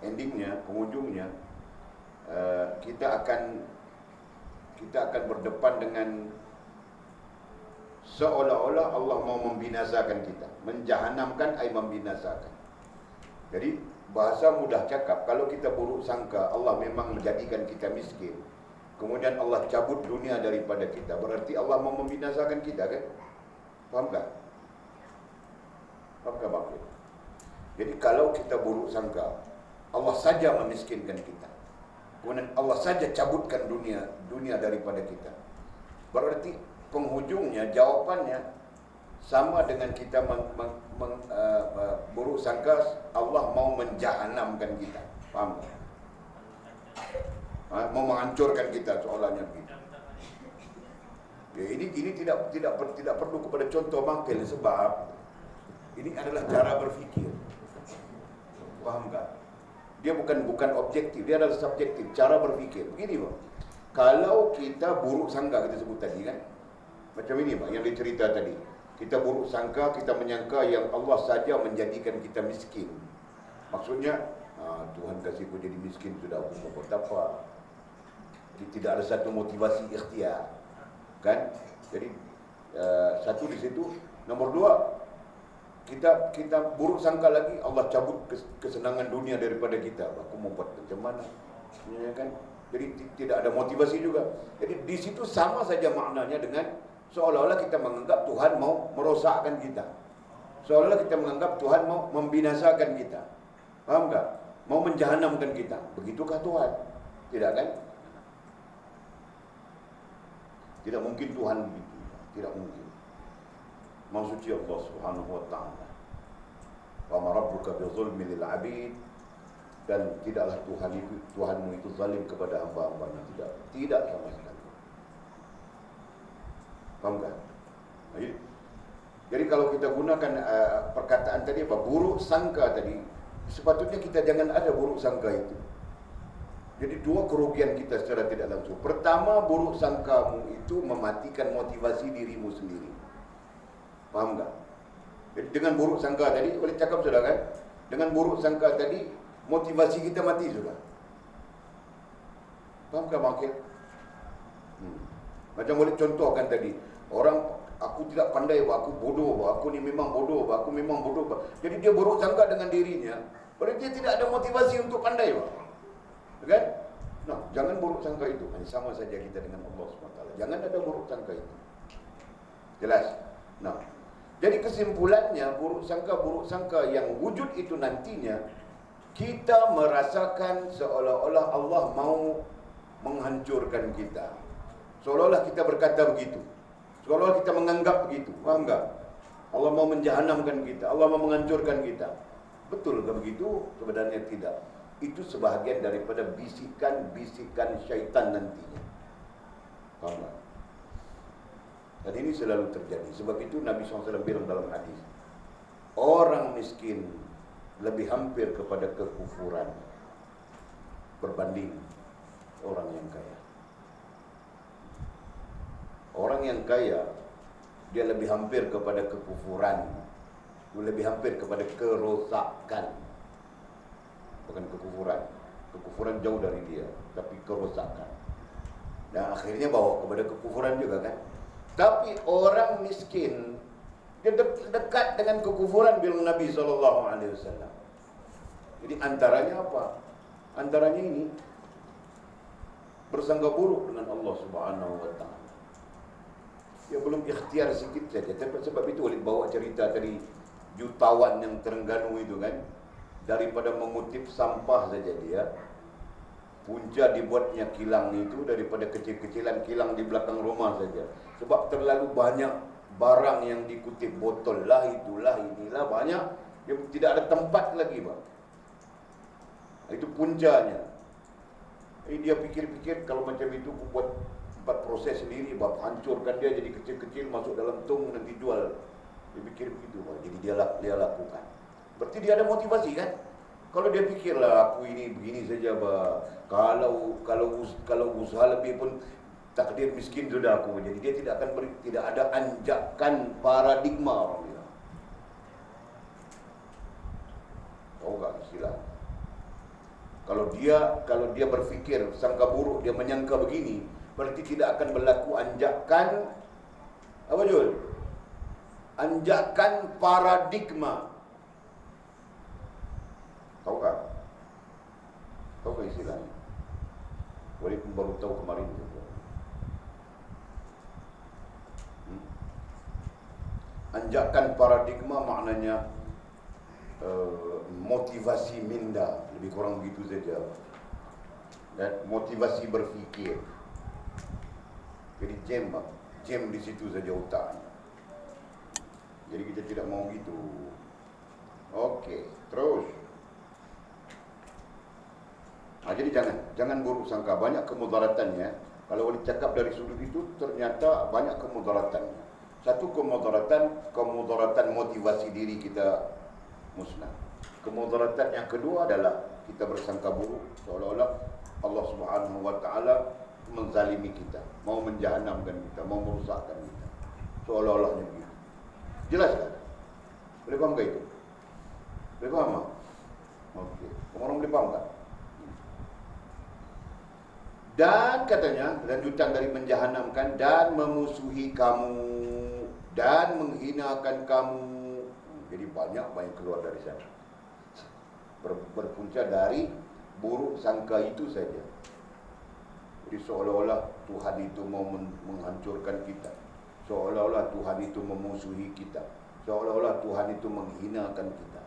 endingnya, penghujungnya, kita akan berdepan dengan seolah-olah Allah mau membinasakan kita. Menjahanamkan membinasakan. Jadi bahasa mudah cakap, kalau kita buruk sangka Allah memang menjadikan kita miskin, kemudian Allah cabut dunia daripada kita, berarti Allah mau membinasakan kita kan? Faham tak? Faham tak maksud? Jadi kalau kita buruk sangka, Allah saja memiskinkan kita, kemudian Allah saja cabutkan dunia daripada kita, berarti penghujungnya, jawapannya sama dengan kita buruk sangka Allah mau menjahanamkan kita. Faham tak? Mau menghancurkan kita, soalannya begitu. Ya, ini tidak perlu kepada contoh mangkil, sebab ini adalah cara berfikir. Faham tak? Dia bukan objektif, dia adalah subjektif, cara berfikir. Begini Pak, kalau kita buruk sangka, kita sebut tadi kan, macam ini Pak, yang dicerita tadi, kita buruk sangka, kita menyangka yang Allah saja menjadikan kita miskin. Maksudnya, Tuhan kasihku jadi miskin, sudah aku mau buat apa. Tidak ada satu motivasi ikhtiar, kan? Jadi satu di situ. Nomor dua, kita buruk sangka lagi, Allah cabut kesenangan dunia daripada kita. Aku mau buat macam mana, ya kan? Jadi tidak ada motivasi juga. Jadi di situ sama saja maknanya dengan seolah-olah kita menganggap Tuhan mau merosakkan kita, seolah-olah kita menganggap Tuhan mau membinasakan kita. Paham tak? Mau menjahanamkan kita. Begitukah Tuhan? Tidak kan? Tidak mungkin Tuhan begitu. Tidak mungkin. Maha suci Allah Subhanahu wa taala. Wa ma rabbuka bizulmi lil 'abid, dan tidaklah Tuhanmu itu zalim kepada hamba-hambanya. Tidak sama sekali. Paham tak? Jadi kalau kita gunakan perkataan tadi apa? Buruk sangka tadi, sepatutnya kita jangan ada buruk sangka itu. Jadi dua kerugian kita secara tidak langsung. Pertama, buruk sangkamu itu mematikan motivasi dirimu sendiri. Faham tak? Jadi dengan buruk sangka tadi, boleh cakap sudah kan? Dengan buruk sangka tadi, motivasi kita mati sudah. Faham tak maksud? Macam boleh contohkan tadi, orang, aku tidak pandai, aku bodoh, aku ni memang bodoh, aku memang bodoh. Jadi dia buruk sangka dengan dirinya, berarti dia tidak ada motivasi untuk pandai, kan? Nah, jangan buruk sangka itu. Sama saja kita dengan Allah SWT. Jangan ada buruk sangka itu. Jelas? Nah, jadi kesimpulannya, buruk sangka yang wujud itu nantinya, kita merasakan seolah-olah Allah mau menghancurkan kita. Seolah-olah kita berkata begitu. Seolah-olah kita menganggap begitu. Faham tak? Allah mau menjahanamkan kita, Allah mau menghancurkan kita. Betul ke begitu? Sebenarnya tidak. Itu sebahagian daripada bisikan-bisikan syaitan nantinya. Faham tak? Dan ini selalu terjadi. Sebab itu Nabi SAW bilang dalam hadis, orang miskin lebih hampir kepada kekufuran berbanding orang yang kaya. Orang yang kaya, dia lebih hampir kepada kekufuran, lebih hampir kepada kerosakan. Bukan kekufuran. Kekufuran jauh dari dia, tapi kerosakan. Dan akhirnya bawa kepada kekufuran juga kan. Tapi orang miskin, dia dekat dengan kekufuran, bilang Nabi SAW. Jadi antaranya apa? Antaranya ini bersangka buruk dengan Allah Subhanahu wa taala. Dia belum ikhtiar sikit saja. Sebab itu boleh bawa cerita tadi jutawan yang Terengganu itu kan. Daripada mengutip sampah saja dia, punca dibuatnya kilang itu daripada kecil-kecilan kilang di belakang rumah saja. Sebab terlalu banyak barang yang dikutip, botol lah, itulah, inilah, banyak. Dia tidak ada tempat lagi, Bang. Itu puncanya. Dia pikir-pikir kalau macam itu buat proses sendiri, hancurkan dia jadi kecil-kecil, masuk dalam tong nanti jual. Dia pikir begitu, Bang. Jadi dia lakukan. Berarti dia ada motivasi kan? Kalau dia fikirlah aku ini begini saja, bah. Kalau usaha lebih pun takdir miskin sudah aku. Jadi dia tidak akan tidak ada anjakan paradigma, orang bilang. Tahu tak istilah? Kalau dia berfikir sangka buruk, dia menyangka begini, berarti tidak akan berlaku anjakan apa Jul? Anjakan paradigma. Tahu tak? Tahu tak istilahnya? Walaupun baru tahu kemarin. Anjakan paradigma maknanya motivasi minda, lebih kurang begitu saja. Dan motivasi berfikir. Jadi jam di situ saja otaknya. Jadi kita tidak mau gitu. Okey, terus. Jadi jangan buruk sangka, banyak kemudaratannya. Kalau boleh cakap dari sudut itu, ternyata banyak kemudaratannya. Satu kemudaratan motivasi diri kita musnah. Kemudaratan yang kedua adalah kita bersangka buruk, seolah-olah Allah Subhanahu wa taala menzalimi kita, mau menjahanamkan kita, mau merusakkan kita. Seolah-olahnya begitu. Jelas tak? Boleh faham ke itu? Boleh faham tak? Okey. Orang boleh faham tak? Dan katanya, lanjutan dari menjahanamkan dan memusuhi kamu dan menghinakan kamu. Jadi banyak keluar dari sana. Berpunca dari buruk sangka itu saja. Jadi seolah-olah Tuhan itu mau menghancurkan kita. Seolah-olah Tuhan itu memusuhi kita. Seolah-olah Tuhan itu menghinakan kita.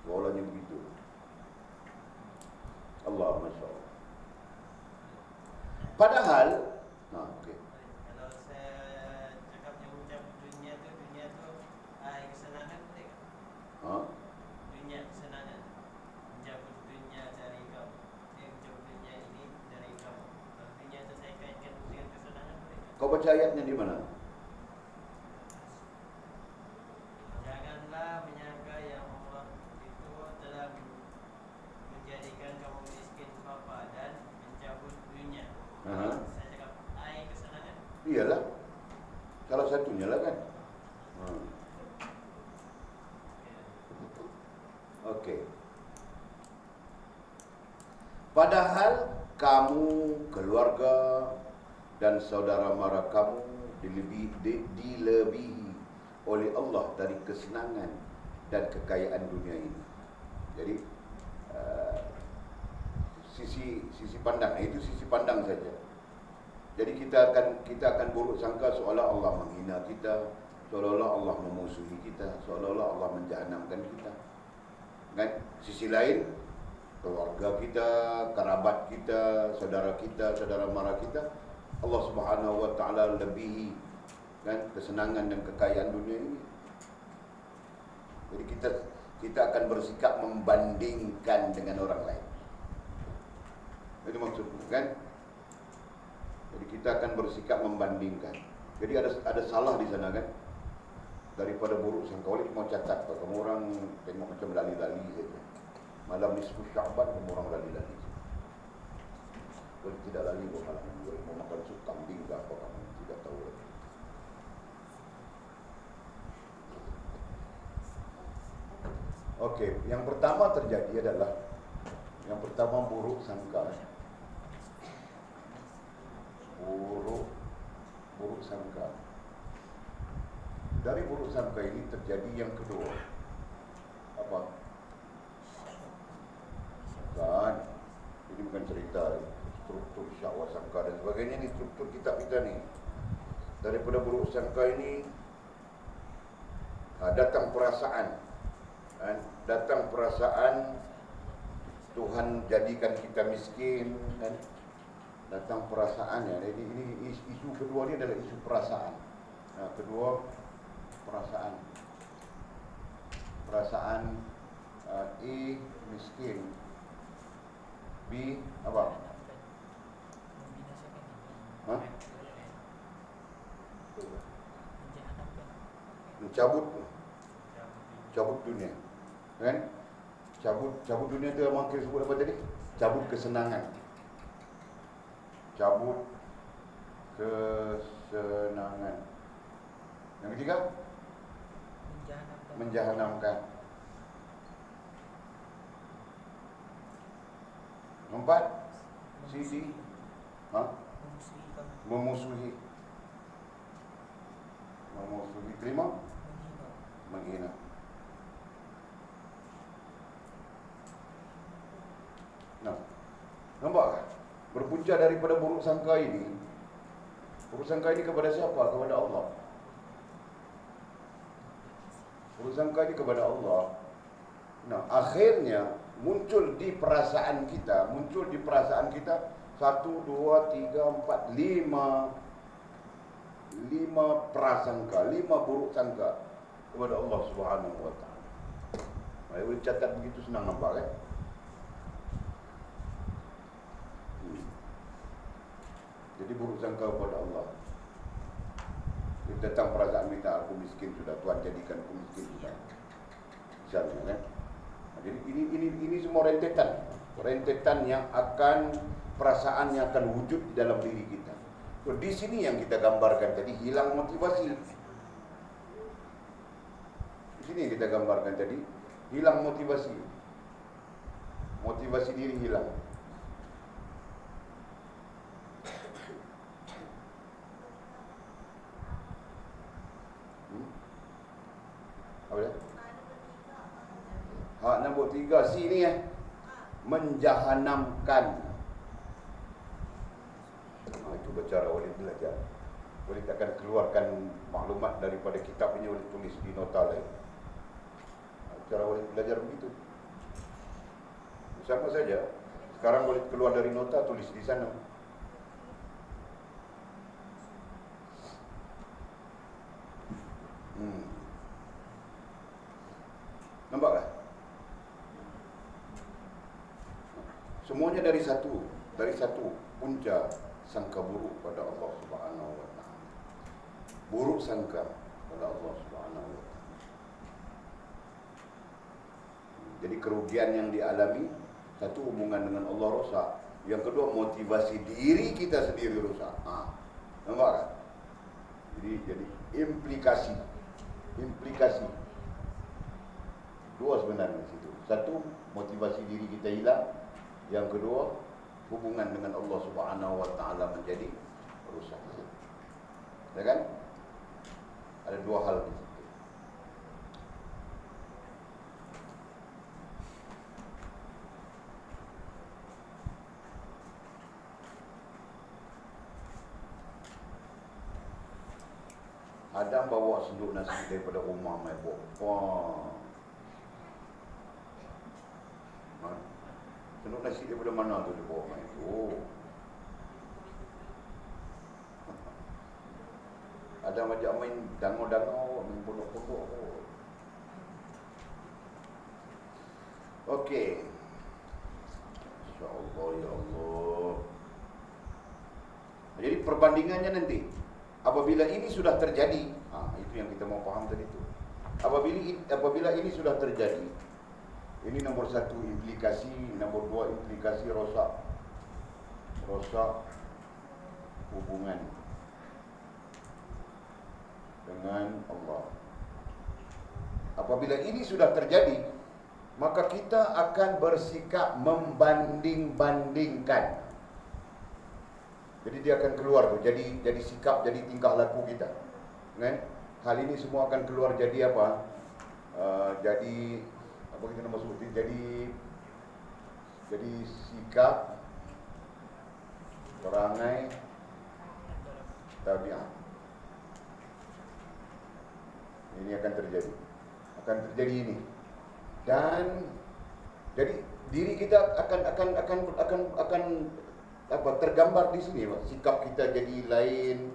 Seolah-olahnya begitu. Allah Masya Allah. Padahal, okey. Kalau saya cakap yang ucap dunia tu kesenangan boleh tak? Dunia kesenangan. Menjabut dunia dari kamu. Menjabut dunia ini dari kamu. Kalau dunia tu saya kaitkan dengan kesenangan boleh tak? Kau baca ayatnya di mana? Janganlah menyangka yang Allah itu telah menjadikan kamu miskin bapa dan mencabut dunia. Saya cakap kesenangan. Iyalah. Salah satunya lah kan. Okey. Padahal kamu, keluarga dan saudara mara kamu dilebihi oleh Allah dari kesenangan dan kekayaan dunia ini. Jadi sisi pandang, itu sisi pandang saja. Jadi kita akan buruk sangka seolah Allah menghina kita, seolah-olah Allah memusuhi kita, seolah-olah Allah menjahanamkan kita. Kan? Sisi lain, keluarga kita, kerabat kita, saudara mara kita, Allah Subhanahu wa taala lebihi kan kesenangan dan kekayaan dunia ini. Jadi kita akan bersikap membandingkan dengan orang lain. Itu maksudnya kan? Jadi kita akan bersikap membandingkan. Jadi ada salah di sana kan? Daripada buruk sangka, oleh mau catat, kamu orang tengok macam lali-lali saja. Malam nisfu Sya'ban kamu orang lali-lali. Boleh tidak lali buat malam minggu, mau makan sup kambing ke apa kamu tidak tahu lagi. Okey, yang pertama terjadi adalah buruk sangka. Buruk sangka. Dari buruk sangka ini terjadi yang kedua. Apa? Kan? Ini bukan cerita struktur syahwat sangka dan sebagainya, ni struktur kitab kita ni. Daripada buruk sangka ini datang perasaan. Datang perasaan Tuhan jadikan kita miskin kan? Datang perasaan ya. Jadi ini isu kedua ni adalah isu perasaan. Kedua perasaan. Perasaan A miskin, B apa? Cabut dunia. Kan? Cabut dunia tu yang kita sebut apa tadi? Cabut kesenangan. Cabut kesenangan. Yang ketiga? Menjahanamkan. Empat? CD? Memusuhi. Kelima? Menghina. Nah, nampak tak? Berpunca daripada buruk sangka ini. Buruk sangka ini kepada siapa? Kepada Allah. Buruk sangka ini kepada Allah. Nah, akhirnya muncul di perasaan kita 1, 2, 3, 4, 5 prasangka, 5 buruk sangka kepada Allah Subhanahu wa taala. Boleh catat begitu senang nampak kan? Jadi buruk sangka kepada Allah. Tentang perasaan kita, aku miskin sudah, Tuhan jadikan aku miskin sudah. Misalnya kan? Jadi ini semua rentetan yang akan perasaan yang akan wujud di dalam diri kita. So, di sini yang kita gambarkan tadi hilang motivasi. Di sini yang kita gambarkan tadi hilang motivasi. Motivasi diri hilang. Apa dia? Hak nombor 3 sini menjahanamkan. Itu cara Walid belajar. Walid akan keluarkan maklumat daripada kitab ini, Walid tulis di nota lain. Cara Walid belajar begitu. Sama saja. Sekarang Walid keluar dari nota, tulis di sana. Nampak tak? Semuanya dari satu punca sangka buruk pada Allah Subhanahu wa taala. Buruk sangka pada Allah Subhanahu wa taala. Jadi kerugian yang dialami, satu, hubungan dengan Allah rosak. Yang kedua, motivasi diri kita sendiri rosak. Nampak kan? Jadi implikasi dua sebenarnya di situ. Satu, motivasi diri kita hilang. Yang kedua, hubungan dengan Allah Subhanahu wa taala menjadi rusak. Ya kan? Ada dua hal di situ. Adam bawa senduk nasi daripada rumah mai bawa. Senduk nasi daripada mana tu dia bawa mai tu? Ada macam main dangau-dangau, main pondok-pondok. Okey. Insya-Allah ya Allah. Jadi perbandingannya nanti apabila ini sudah terjadi, itu yang kita mau paham tadi itu. Apabila ini sudah terjadi, ini nomor 1 implikasi, nomor 2 implikasi rosak hubungan dengan Allah. Apabila ini sudah terjadi, maka kita akan bersikap membanding-bandingkan. Jadi dia akan keluar tuh, jadi sikap, jadi tingkah laku kita, kan? Hal ini semua akan keluar jadi apa? Jadi apa kita nama sebut? Jadi sikap, perangai, tabiat. Ini akan terjadi ini. Dan jadi diri kita akan tergambar di sini, Pak. Sikap kita jadi lain,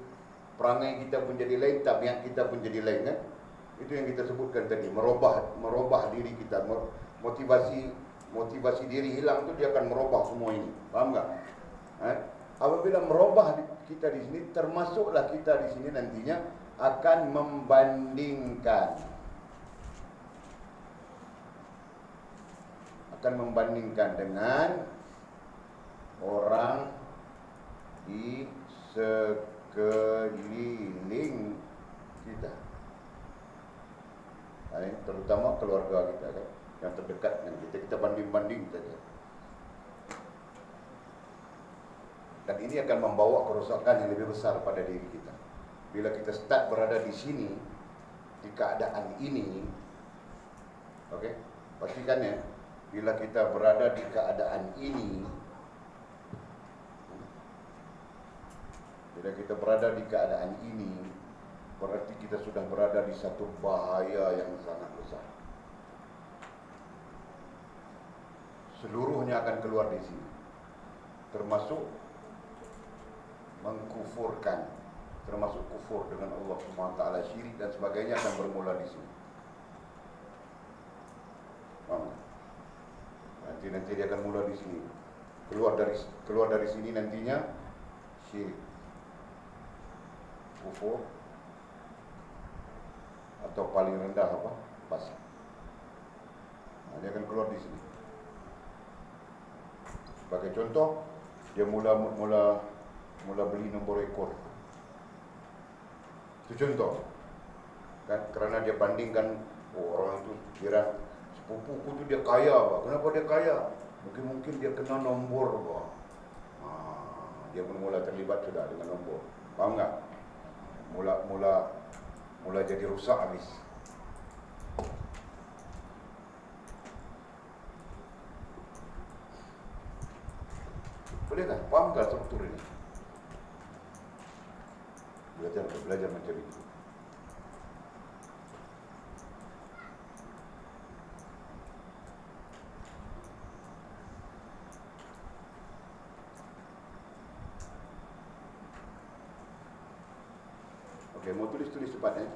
perangai kita pun jadi lain, tabiat kita pun jadi lain, kan? Itu yang kita sebutkan tadi, merubah diri kita, motivasi diri hilang tu dia akan merubah semua ini. Faham tak? Apabila merubah kita di sini, termasuklah kita di sini nantinya akan membandingkan dengan orang di sekeliling kita, terutama keluarga kita, kan, yang terdekat dengan kita banding saja. Dan ini akan membawa kerosakan yang lebih besar pada diri kita. Bila kita start berada di sini, di keadaan ini, okey, pastikan ya, bila kita berada di keadaan ini, berarti kita kita sudah berada di satu bahaya yang sangat besar. Seluruhnya akan keluar di sini, termasuk mengkufurkan, termasuk kufur dengan Allah SWT, syirik dan sebagainya akan bermula di sini. Nanti dia akan mula di sini. Keluar dari sini nantinya syirik, kufur, atau paling rendah apa? Fasik. Dia akan keluar di sini. Sebagai contoh, dia mula beli nombor ekor. Itu contoh. Kan kerana dia bandingkan, orang itu kira sepupuku tu dia kaya, Pak. Kenapa dia kaya? Mungkin dia kena nombor, Pak. Dia pun mula terlibat sudah dengan nombor. Faham tak? Mula jadi rusak habis. Boleh tak? Faham tak struktur ini? Belajar macam itu. Okey, mau tulis cepat ya.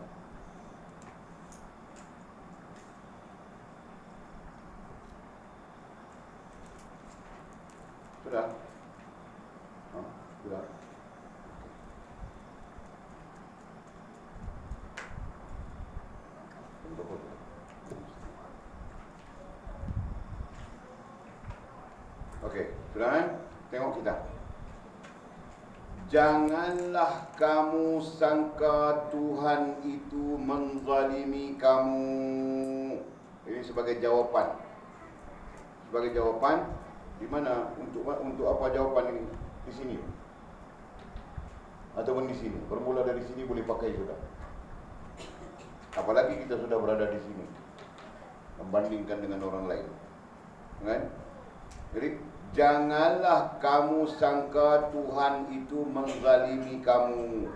Sudah? Sudah. Okey, sudah kan? Tengok kita. Janganlah kamu sangka Tuhan itu menzalimi kamu. Ini sebagai jawapan. Sebagai jawapan, di mana untuk apa jawapan ini? Di sini. Ataupun di sini. Bermula dari sini boleh pakai sudah. Apalagi kita sudah berada di sini, membandingkan dengan orang lain. Kan? Jadi janganlah kamu sangka Tuhan itu menzalimi kamu.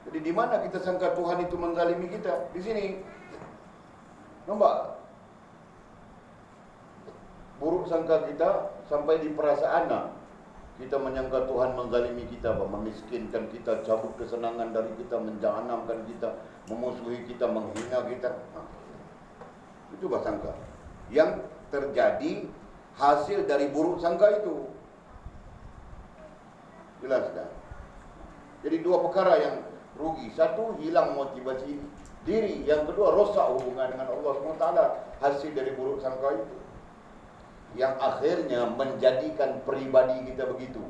Jadi di mana kita sangka Tuhan itu menzalimi kita? Di sini. Nampak? Buruk sangka kita sampai di perasaan. Kita menyangka Tuhan menzalimi kita, memiskinkan kita, cabut kesenangan dari kita, menjahanamkan kita, memusuhi kita, menghina kita. Itu sangka. Yang terjadi hasil dari buruk sangka itu. Jelas tak? Jadi dua perkara yang rugi. Satu, hilang motivasi diri. Yang kedua, rosak hubungan dengan Allah SWT. Hasil dari buruk sangka itu, yang akhirnya menjadikan pribadi kita begitu.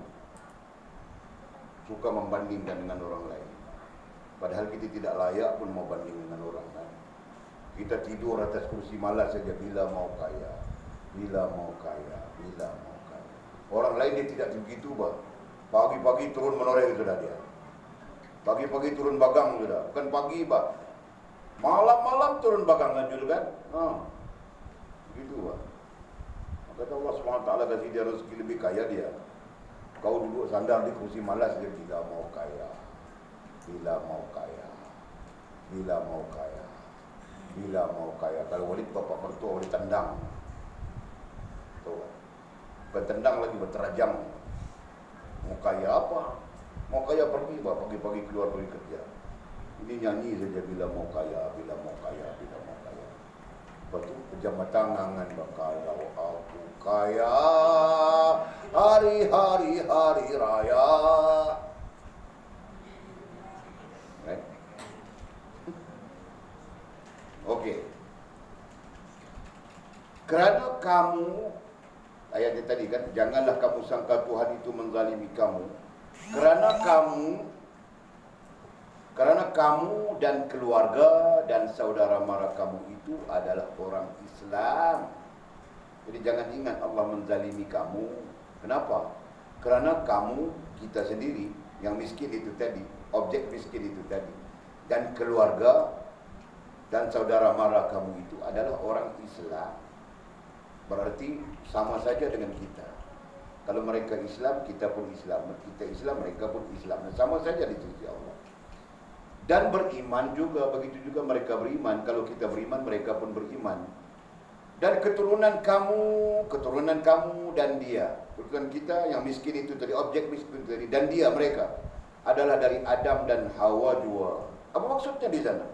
Suka membandingkan dengan orang lain. Padahal kita tidak layak pun mau banding dengan orang lain. Kita tidur atas kursi malas saja bila mau kaya. Bila mau kaya, bila mau kaya. Orang lain dia tidak begitu, bah. Pagi-pagi turun menoreh sudah dia. Pagi-pagi turun bagang sudah. Bukan pagi, bah. Malam-malam turun bagang lanjut kan? Begitu, bah. Kata Allah SWT kasih dia rezeki lebih kaya dia. Kau duduk sandar di kursi malas dia. Bila mau kaya, bila mau kaya, bila mau kaya, bila mau kaya. Kalau Walid bapak mertua Walid tendang. Bukan tendang lagi, berterajang. Mau kaya apa? Mau kaya pergi, bah. Pagi-pagi keluar pergi kerja. Ini nyanyi saja bila mau kaya, bila mau kaya, bila mau kaya. Lepas tu pejamah tangan bakal aku kaya, hari-hari raya. Right? Okey. Kerana kamu, ayat tadi kan, janganlah kamu sangka Tuhan itu menzalimi kamu. Kerana kamu dan keluarga dan saudara mara kamu itu adalah orang Islam. Jadi jangan ingat Allah menzalimi kamu. Kenapa? Kerana kamu, kita sendiri, yang miskin itu tadi, objek miskin itu tadi, dan keluarga dan saudara mara kamu itu adalah orang Islam. Berarti sama saja dengan kita. Kalau mereka Islam, kita pun Islam. Kita Islam, mereka pun Islam. Sama saja di sisi Allah. Dan beriman juga, begitu juga mereka beriman. Kalau kita beriman, mereka pun beriman. Dan keturunan kamu dan dia. Keturunan kita yang miskin itu tadi, objek miskin tadi, dan dia, mereka adalah dari Adam dan Hawa juga. Apa maksudnya di sana?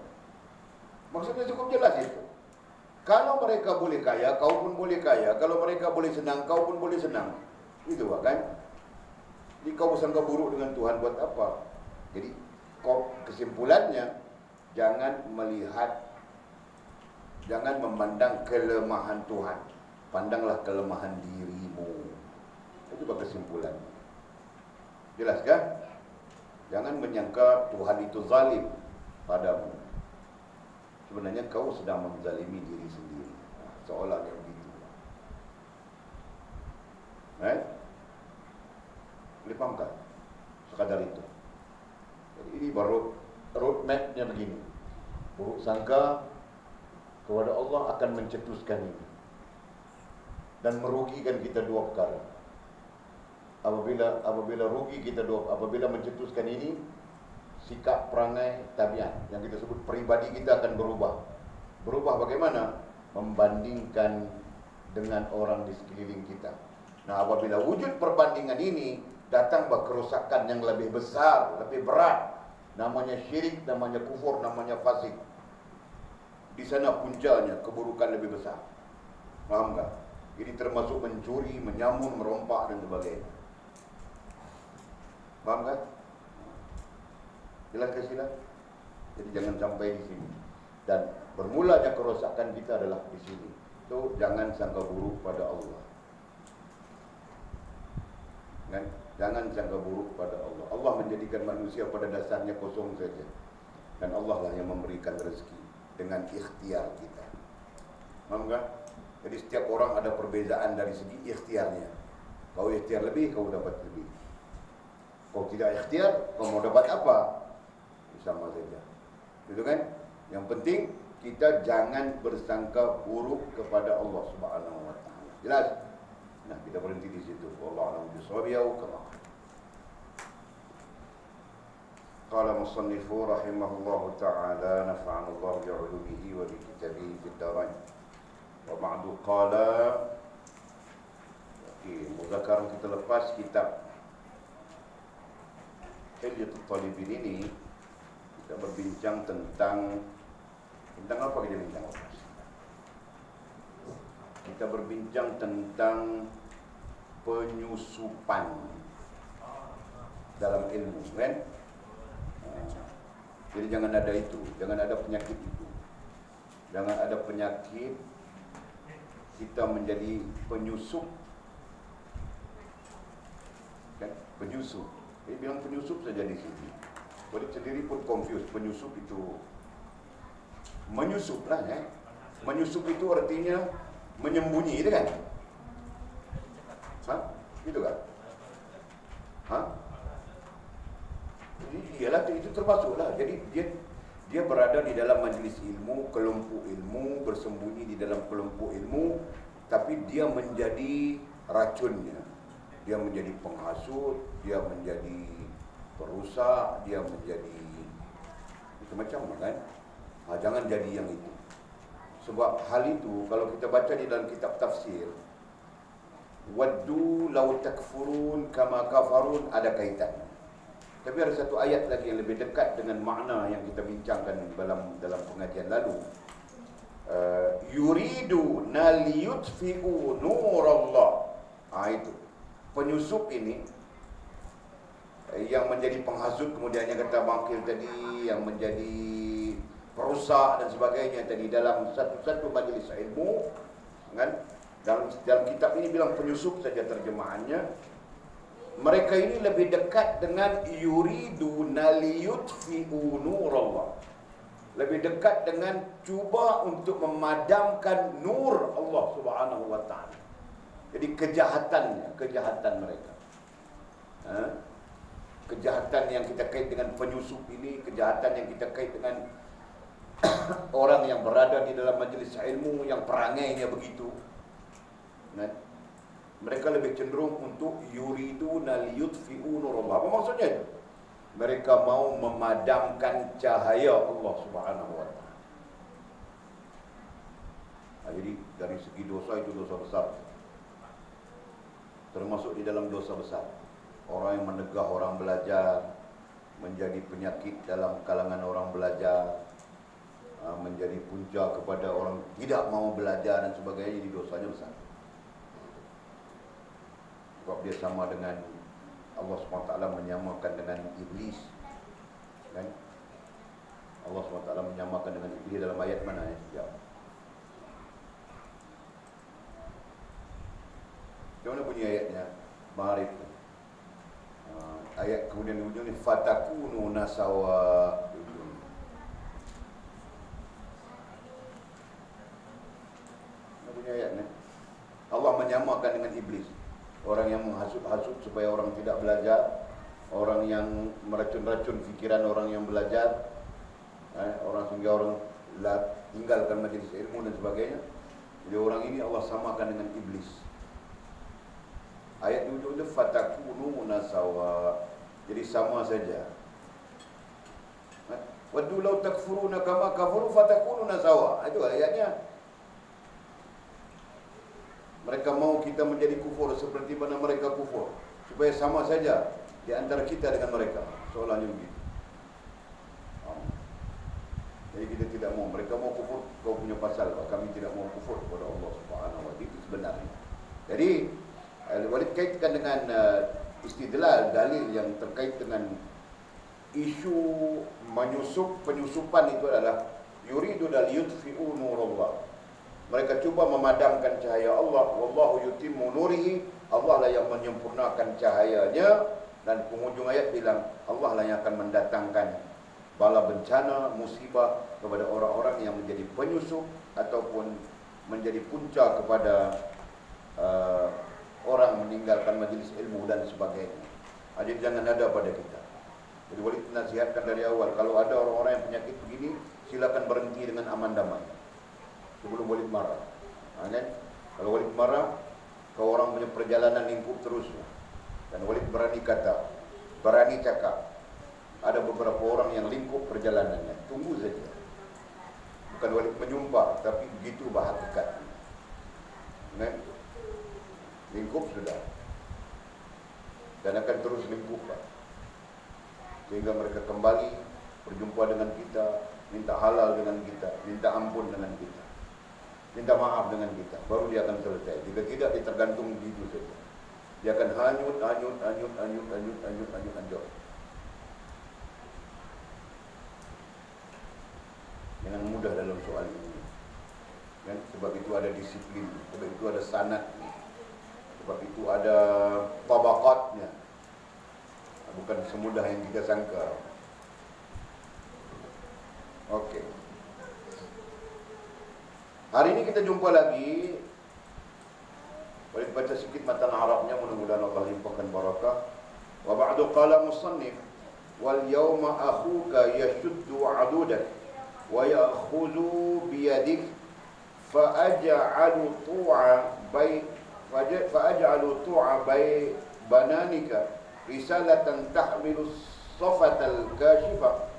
Maksudnya cukup jelas itu. Kalau mereka boleh kaya, kau pun boleh kaya. Kalau mereka boleh senang, kau pun boleh senang. Itu kan? Jadi kau bersangka buruk dengan Tuhan buat apa? Jadi kesimpulannya, jangan memandang kelemahan Tuhan. Pandanglah kelemahan dirimu. Itu kesimpulannya. Jelas kan? Jangan menyangka Tuhan itu zalim padamu. Sebenarnya kau sedang menzalimi diri sendiri. Seolah-olah begitu. Boleh faham tak? Sekadar itu. Jadi ini baru roadmap-nya begini. Buruk sangka kepada Allah akan mencetuskan ini. Dan merugikan kita dua perkara. Apabila rugi kita apabila mencetuskan ini, sikap, perangai, tabiat yang kita sebut peribadi kita akan berubah. Berubah bagaimana? Membandingkan dengan orang di sekeliling kita. Nah, apabila wujud perbandingan ini, datang kerusakan yang lebih besar, lebih berat. Namanya syirik, namanya kufur, namanya fasik. Di sana puncanya keburukan lebih besar. Paham tak? Ini termasuk mencuri, menyamun, merompak dan sebagainya. Paham kan? Jelas ke sila? Jadi jangan sampai di sini. Dan bermulanya kerosakan kita adalah di sini. So, jangan sangka buruk pada Allah. Kan? Jangan sangka buruk pada Allah. Allah menjadikan manusia pada dasarnya kosong saja. Dan Allah lah yang memberikan rezeki dengan ikhtiar kita. Paham kan? Jadi setiap orang ada perbezaan dari segi ikhtiarnya. Kau ikhtiar lebih, kau dapat lebih. Kau tidak ikhtiar, kau mau dapat apa? Sama saja. Gitu kan? Yang penting kita jangan bersangka buruk kepada Allah Subhanahu wa taala. Jelas? Nah, kita berhenti di situ. Wallahu a'lam bishawab. Qala musannifu rahimahullahu ta'ala nafa'ana Allah bi'ulumihi wa bi kitabihi fid dharain. Wa ba'du qala muzakarah kita lepas kitab Hilyatul Talibin ini kita berbincang tentang apa kita bincang? Kita berbincang tentang penyusupan dalam ilmu, kan? Jadi jangan ada itu, jangan ada penyakit itu. Jangan ada penyakit kita menjadi penyusup. Kan? Penyusup. Dia bilang penyusup saja di sini. Boleh sendiri pun confused. Penyusup itu menyusup lah, ya. Menyusup itu artinya menyembunyi, itu kan? Gitu kan? Jadi iyalah itu termasuklah. Jadi dia berada di dalam majlis ilmu, kelompok ilmu, bersembunyi di dalam kelompok ilmu, tapi dia menjadi racunnya. Dia menjadi penghasut, dia menjadi perusak, dia menjadi macam-macam, kan? Jangan jadi yang itu. Sebab hal itu kalau kita baca di dalam kitab tafsir, waddu law takfurun kama kafarun, ada kaitan. Tapi ada satu ayat lagi yang lebih dekat dengan makna yang kita bincangkan dalam pengajian lalu. Yuridu liyutfi'u nurallah. Itu penyusup ini yang menjadi penghasut, kemudiannya kata bangkil tadi, yang menjadi perusak dan sebagainya tadi dalam satu majlis ilmu, kan? Dalam kitab ini bilang penyusup saja terjemahannya. Mereka ini lebih dekat dengan yuriduna liyutfi'u nurallah. Lebih dekat dengan cuba untuk memadamkan nur Allah Subhanahu wa taala. Jadi kejahatan mereka. Kejahatan yang kita kait dengan penyusup ini, kejahatan yang kita kait dengan orang yang berada di dalam majlis ilmu yang perangainya begitu. Nah, mereka lebih cenderung untuk yuriduna liyutfi'u nurallah. Apa maksudnya itu? mereka mau memadamkan cahaya Allah Subhanahu wa taala. Jadi dari segi dosa itu dosa besar. Termasuk di dalam dosa besar. Orang yang menegah orang belajar, menjadi penyakit dalam kalangan orang belajar, menjadi punca kepada orang tidak mau belajar dan sebagainya, jadi dosanya besar. Sebab dia sama dengan Allah SWT menyamakan dengan iblis, kan? Allah SWT menyamakan dengan iblis dalam ayat mana ya? Sekejap. Macam mana bunyi ayatnya? Ma'arif. Ayat kemudian di ujung ni fatakunu nasawa. Apa bunyi ayatnya? Allah menyamakan dengan iblis. Orang yang menghasut-hasut supaya orang tidak belajar, orang yang meracun-racun fikiran orang yang belajar, orang sehingga orang tinggalkan majlis ilmu dan sebagainya. Jadi orang ini Allah samakan dengan iblis. Ayat itu fatakunu nasawa. Jadi sama saja. Waddu law takfuruna kama kafaru fatakunu nasawa. Itu ayatnya. Mereka mau kita menjadi kufur seperti mana mereka kufur, supaya sama saja di antara kita dengan mereka. Soalannya begitu. Jadi kita tidak mau. Mereka mau kufur, kau punya pasal. Kami tidak mau kufur kepada Allah Subhanahu wa taala. Itu sebenarnya. Jadi Walid kaitkan dengan istidlal, dalil yang terkait dengan isu penyusupan itu adalah yuridu dal yudfi'u nurullah. Mereka cuba memadamkan cahaya Allah. Wallahu yutimmu nurihi. Allah lah yang menyempurnakan cahayanya. Dan penghujung ayat bilang Allah lah yang akan mendatangkan bala bencana, musibah kepada orang-orang yang menjadi penyusup ataupun menjadi punca kepada orang meninggalkan majlis ilmu dan sebagainya. Jadi jangan ada pada kita. Jadi Walid nasihatkan dari awal, kalau ada orang-orang yang penyakit begini, silakan berhenti dengan aman damai sebelum Walid marah. Kan? Kalau Walid marah, kalau orang punya perjalanan lingkup terus. Dan Walid berani kata, berani cakap. Ada beberapa orang yang lingkup perjalanannya. Tunggu saja. Bukan Walid menyumpah, tapi begitu hakikatnya. Kan? Lingkup sudah. Dan akan terus lingkup. Sehingga mereka kembali berjumpa dengan kita, minta halal dengan kita, minta ampun dengan kita, minta maaf dengan kita, baru dia akan selesai. Jika tidak, dia tergantung begitu saja. Dia akan hanyut. Jangan mudah dalam soal ini. Kan? Sebab itu ada disiplin, sebab itu ada sanad, sebab itu ada tabaqatnya. Bukan semudah yang kita sangka. Okey. Hari ini kita jumpa lagi. Boleh baca sedikit matan Arabnya, mudah-mudahan Allah limpahkan barakah. Wa ba'du qala musannif wal yawma akhuka yashuddu 'adudak wa ya'khudhu bi yadik fa aj'alu tu'a bay bananika risalatan tahmilu safatal kashifa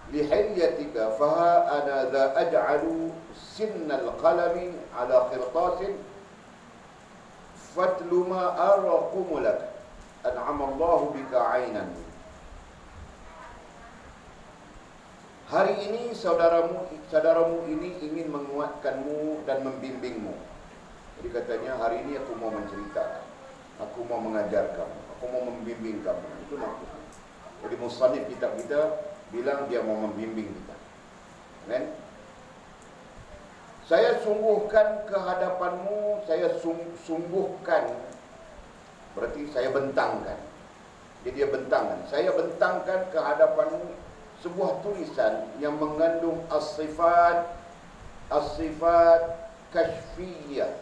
lihilyatika faha ana dha aj'alu sinnal qalami ala qirtasin fatlu ma arqumulak an'amallahu bika 'ainan. Hari ini saudaramu ini ingin menguatkanmu dan membimbingmu. Jadi katanya, hari ini aku mau menceritakan, aku mau mengajar kamu, aku mau membimbing kamu. Itu maksudnya. Jadi musannif kitab kita bilang dia mau membimbing kita. Kan? Saya sungguhkan ke hadapanmu, saya sungguhkan, berarti saya bentangkan. Jadi dia bentangkan. Saya bentangkan ke hadapanmu sebuah tulisan yang mengandung as-sifat kashfiyah,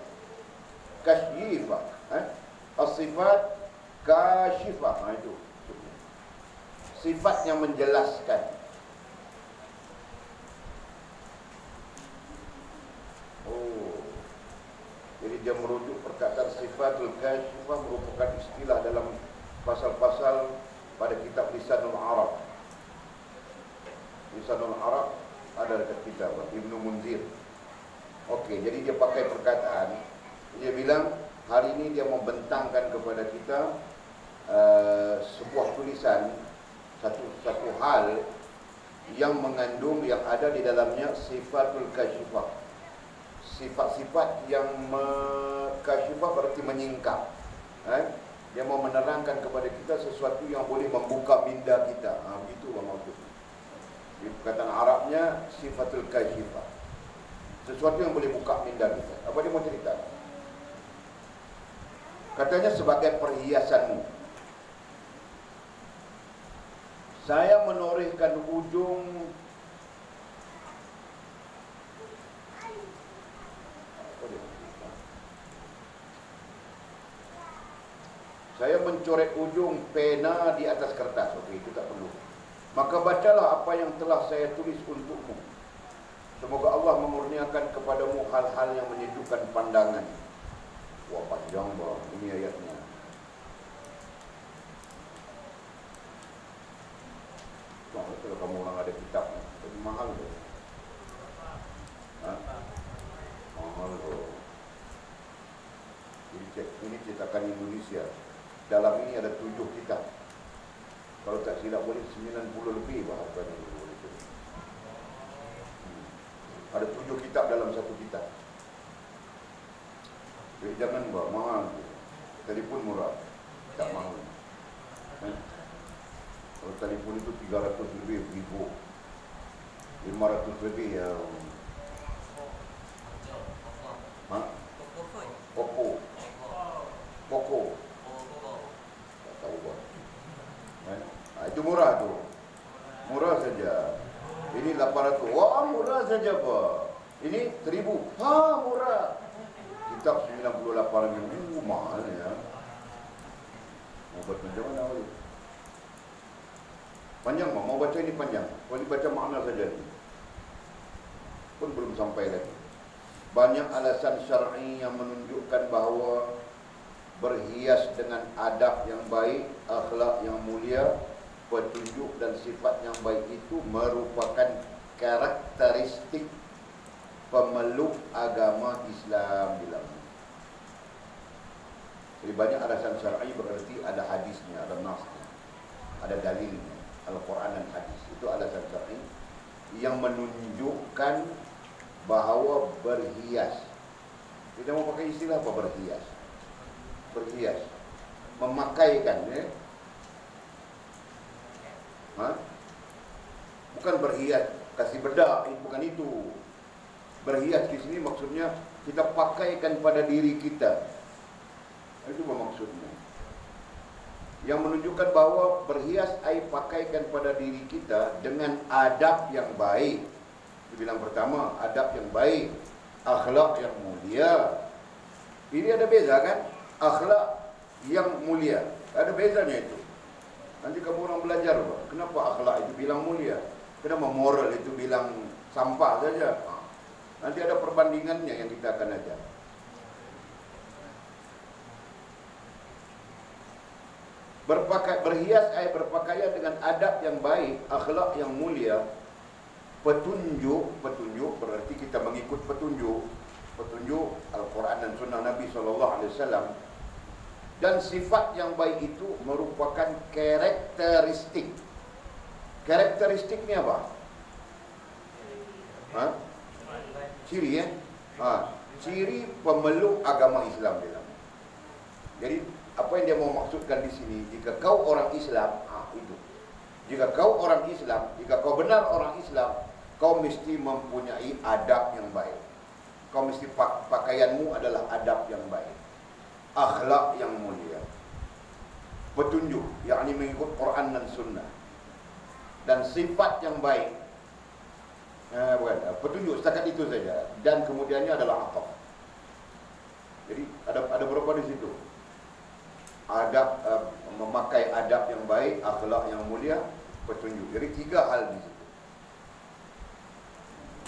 kasyifah, as-sifat kasyifah. Itu sifat yang menjelaskan. Jadi dia merujuk perkataan sifatul kasyifah, merupakan istilah dalam pasal-pasal pada kitab Lisanul Arab. Lisanul Arab ada dekat kita, Ibnu Munzir. Okey, jadi dia pakai perkataan, dia bilang hari ini dia membentangkan kepada kita sebuah tulisan, satu hal yang mengandung, yang ada di dalamnya sifatul kasyifah. Sifat-sifat yang kasyifah berarti menyingkap. Dia mau menerangkan kepada kita sesuatu yang boleh membuka minda kita. Begitu maksudnya. Di perkataan Arabnya sifatul kasyifah. Sesuatu yang boleh buka minda kita. Apa dia mau cerita? Katanya sebagai perhiasanmu. Saya menorehkan ujung saya mencoret ujung pena di atas kertas. Okey, itu tak perlu. Maka bacalah apa yang telah saya tulis untukmu. Semoga Allah memurniakan kepadamu hal-hal yang menyejukkan pandangan. Wah, panjang bah. Ini ayatnya. Kalau kamu orang ada kitab, tapi mahal tu. Mahal tu. Ini cetakan Indonesia. Dalam ini ada 7 kitab. Kalau tak silap boleh 90 lebih bahasanya. Ada 7 kitab dalam satu kitab. Jadi jangan buat mahal. Telefon murah, tak mahal. Kalau telefon itu 300 lebih ribu, 500 lebih ya. Poco. Tak tahu buat. Itu murah tu. Murah saja. Ini 800. Wah, murah saja Pak. Ini 1000. Murah. Kitab 98.000. Mahal ya. Mau baca macam mana lagi? Panjang Pak. Mau baca ini panjang. Kalau dibaca makna saja ni pun belum sampai lagi. Banyak alasan syar'i yang menunjukkan bahawa berhias dengan adab yang baik, akhlak yang mulia, petunjuk dan sifat yang baik itu merupakan karakteristik pemeluk agama Islam bilang. Jadi banyak alasan syar'i berarti ada hadisnya, ada nasnya, ada dalilnya, Al-Quran dan hadis. Itu alasan syar'i yang menunjukkan bahawa berhias. Kita mau pakai istilah apa berhias? Berhias, memakaikan, bukan berhias kasih bedak, bukan itu. Berhias di sini maksudnya kita pakaikan pada diri kita. Itu maksudnya. Yang menunjukkan bahawa berhias ai pakaikan pada diri kita dengan adab yang baik. Dibilang pertama, adab yang baik, akhlak yang mulia. Ini ada beza kan? Akhlak yang mulia, ada bezanya itu. Nanti kamu orang belajar, kenapa akhlak itu bilang mulia, kenapa moral itu bilang sampah saja. Nanti ada perbandingannya yang kita akan ajar. Berhias berpakaian dengan adab yang baik, akhlak yang mulia. Petunjuk berarti kita mengikut petunjuk Al-Quran dan Sunnah Nabi SAW. Dan sifat yang baik itu merupakan karakteristik. Karakteristiknya apa? Ciri ciri pemeluk agama Islam dia. Jadi apa yang dia mau maksudkan di sini, jika kau orang Islam, itu. Jika kau orang Islam, jika kau benar orang Islam, kau mesti mempunyai adab yang baik. Kau mesti pakaianmu adalah adab yang baik, akhlak yang mulia, petunjuk, yakni mengikut Quran dan Sunnah, dan sifat yang baik. Bukan, petunjuk setakat itu saja. Dan kemudiannya adalah ataf. Jadi ada berapa di situ? Adab, memakai adab yang baik, akhlak yang mulia, petunjuk. Jadi 3 hal di situ.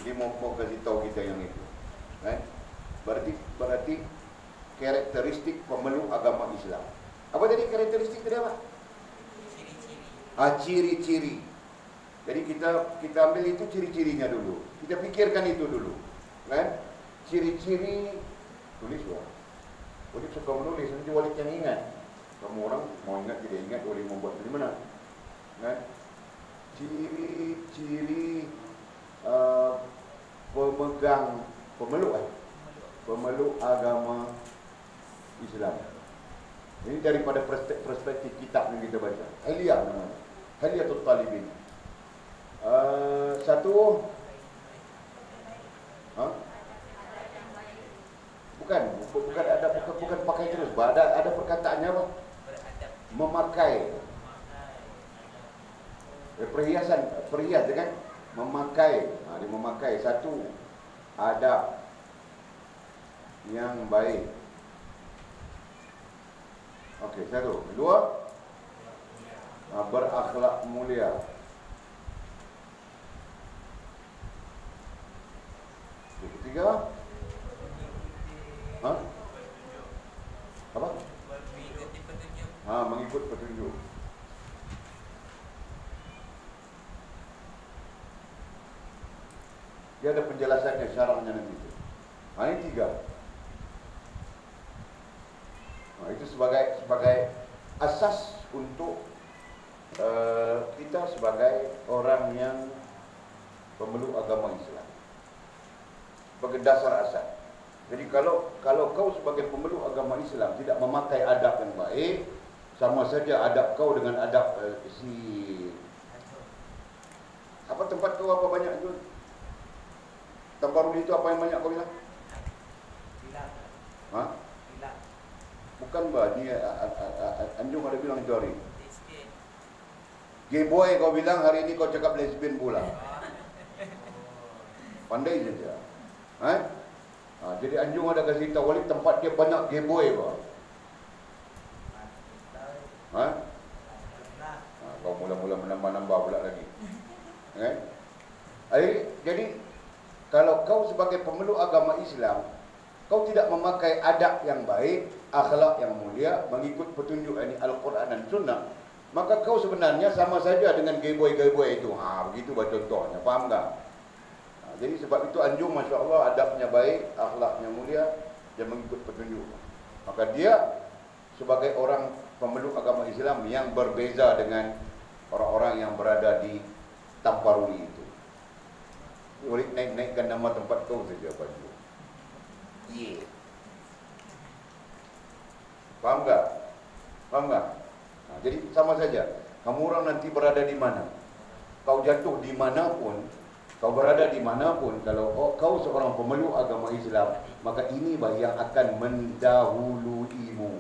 Jadi mau kasih tahu kita yang itu. Berarti karakteristik pemeluk agama Islam. Apa tadi karakteristik tadi apa? Ciri-ciri. Jadi kita ambil itu ciri-cirinya dulu. Kita pikirkan itu dulu. Kan? Ciri-ciri tulis lah. Walid suka menulis, nanti Walid yang ingat. Kamu orang mau ingat tidak ingat, Walid membuat dari mana? Kan? Ciri-ciri pemeluk agama Islam. Ini daripada perspektif kitab yang kita baca. Hilyah namanya. Hilyatul Talibin. Satu, bukan pakai terus. Ada perkataannya apa? Memakai. Perhias kan? Memakai. Dia memakai. Satu, adab yang baik. Okey, satu. Kedua, berakhlak mulia. Ketiga, apa? Mengikut petunjuk. Dia ada penjelasannya, syaratnya nanti. Ini tiga. Itu sebagai asas untuk kita sebagai orang yang pemeluk agama Islam. Sebagai dasar asas. Jadi kalau kau sebagai pemeluk agama Islam tidak memakai adab yang baik, sama saja adab kau dengan adab apa tempat kau apa banyak itu? Tambaruli itu apa yang banyak kau bilang? Bilang. Bukan bah, ni Anjung ada bilang itu hari. Gay boy kau bilang, hari ini kau cakap lesbian pula. Pandai saja. Jadi Anjung ada kasih tahu Walid tempat dia banyak gay boy bah. Kau mula-mula menambah-nambah pula lagi. Jadi kalau kau sebagai pemeluk agama Islam, kau tidak memakai adab yang baik, akhlak yang mulia, mengikut petunjuk ini Al-Quran dan Sunnah, maka kau sebenarnya sama saja dengan gay boy itu. Begitu contohnya, faham tak? Jadi sebab itu Anjung, Masya Allah, adabnya baik, akhlaknya mulia, dan mengikut petunjuk. Maka dia sebagai orang pemeluk agama Islam yang berbeza dengan orang-orang yang berada di Tamparuli itu. Boleh naik-naikkan nama tempat kau saja, Pak Ju. Faham tak? Jadi sama saja. Kamu orang nanti berada di mana? Kau jatuh di manapun, kau berada di manapun, kalau kau seorang pemeluk agama Islam, maka ini yang akan mendahuluimu.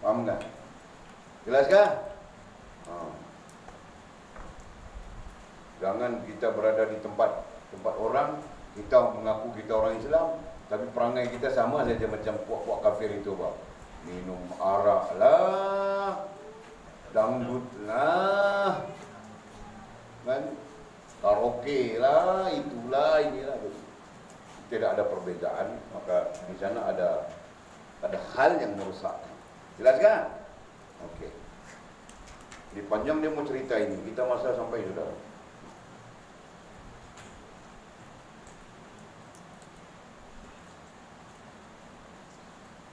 Faham tak? Jelas kan? Jangan kita berada di tempat orang, kita mengaku kita orang Islam, tapi perangai kita sama saja macam puak-puak kafir itu, Pak. Minum arak lah, dangdut lah, kan? Karaoke lah, itulah, inilah. Tidak ada perbezaan, maka di sana ada hal yang merusakkan. Jelas kan? Okey. Di panjang dia mau cerita ini, kita masa sampai sudah.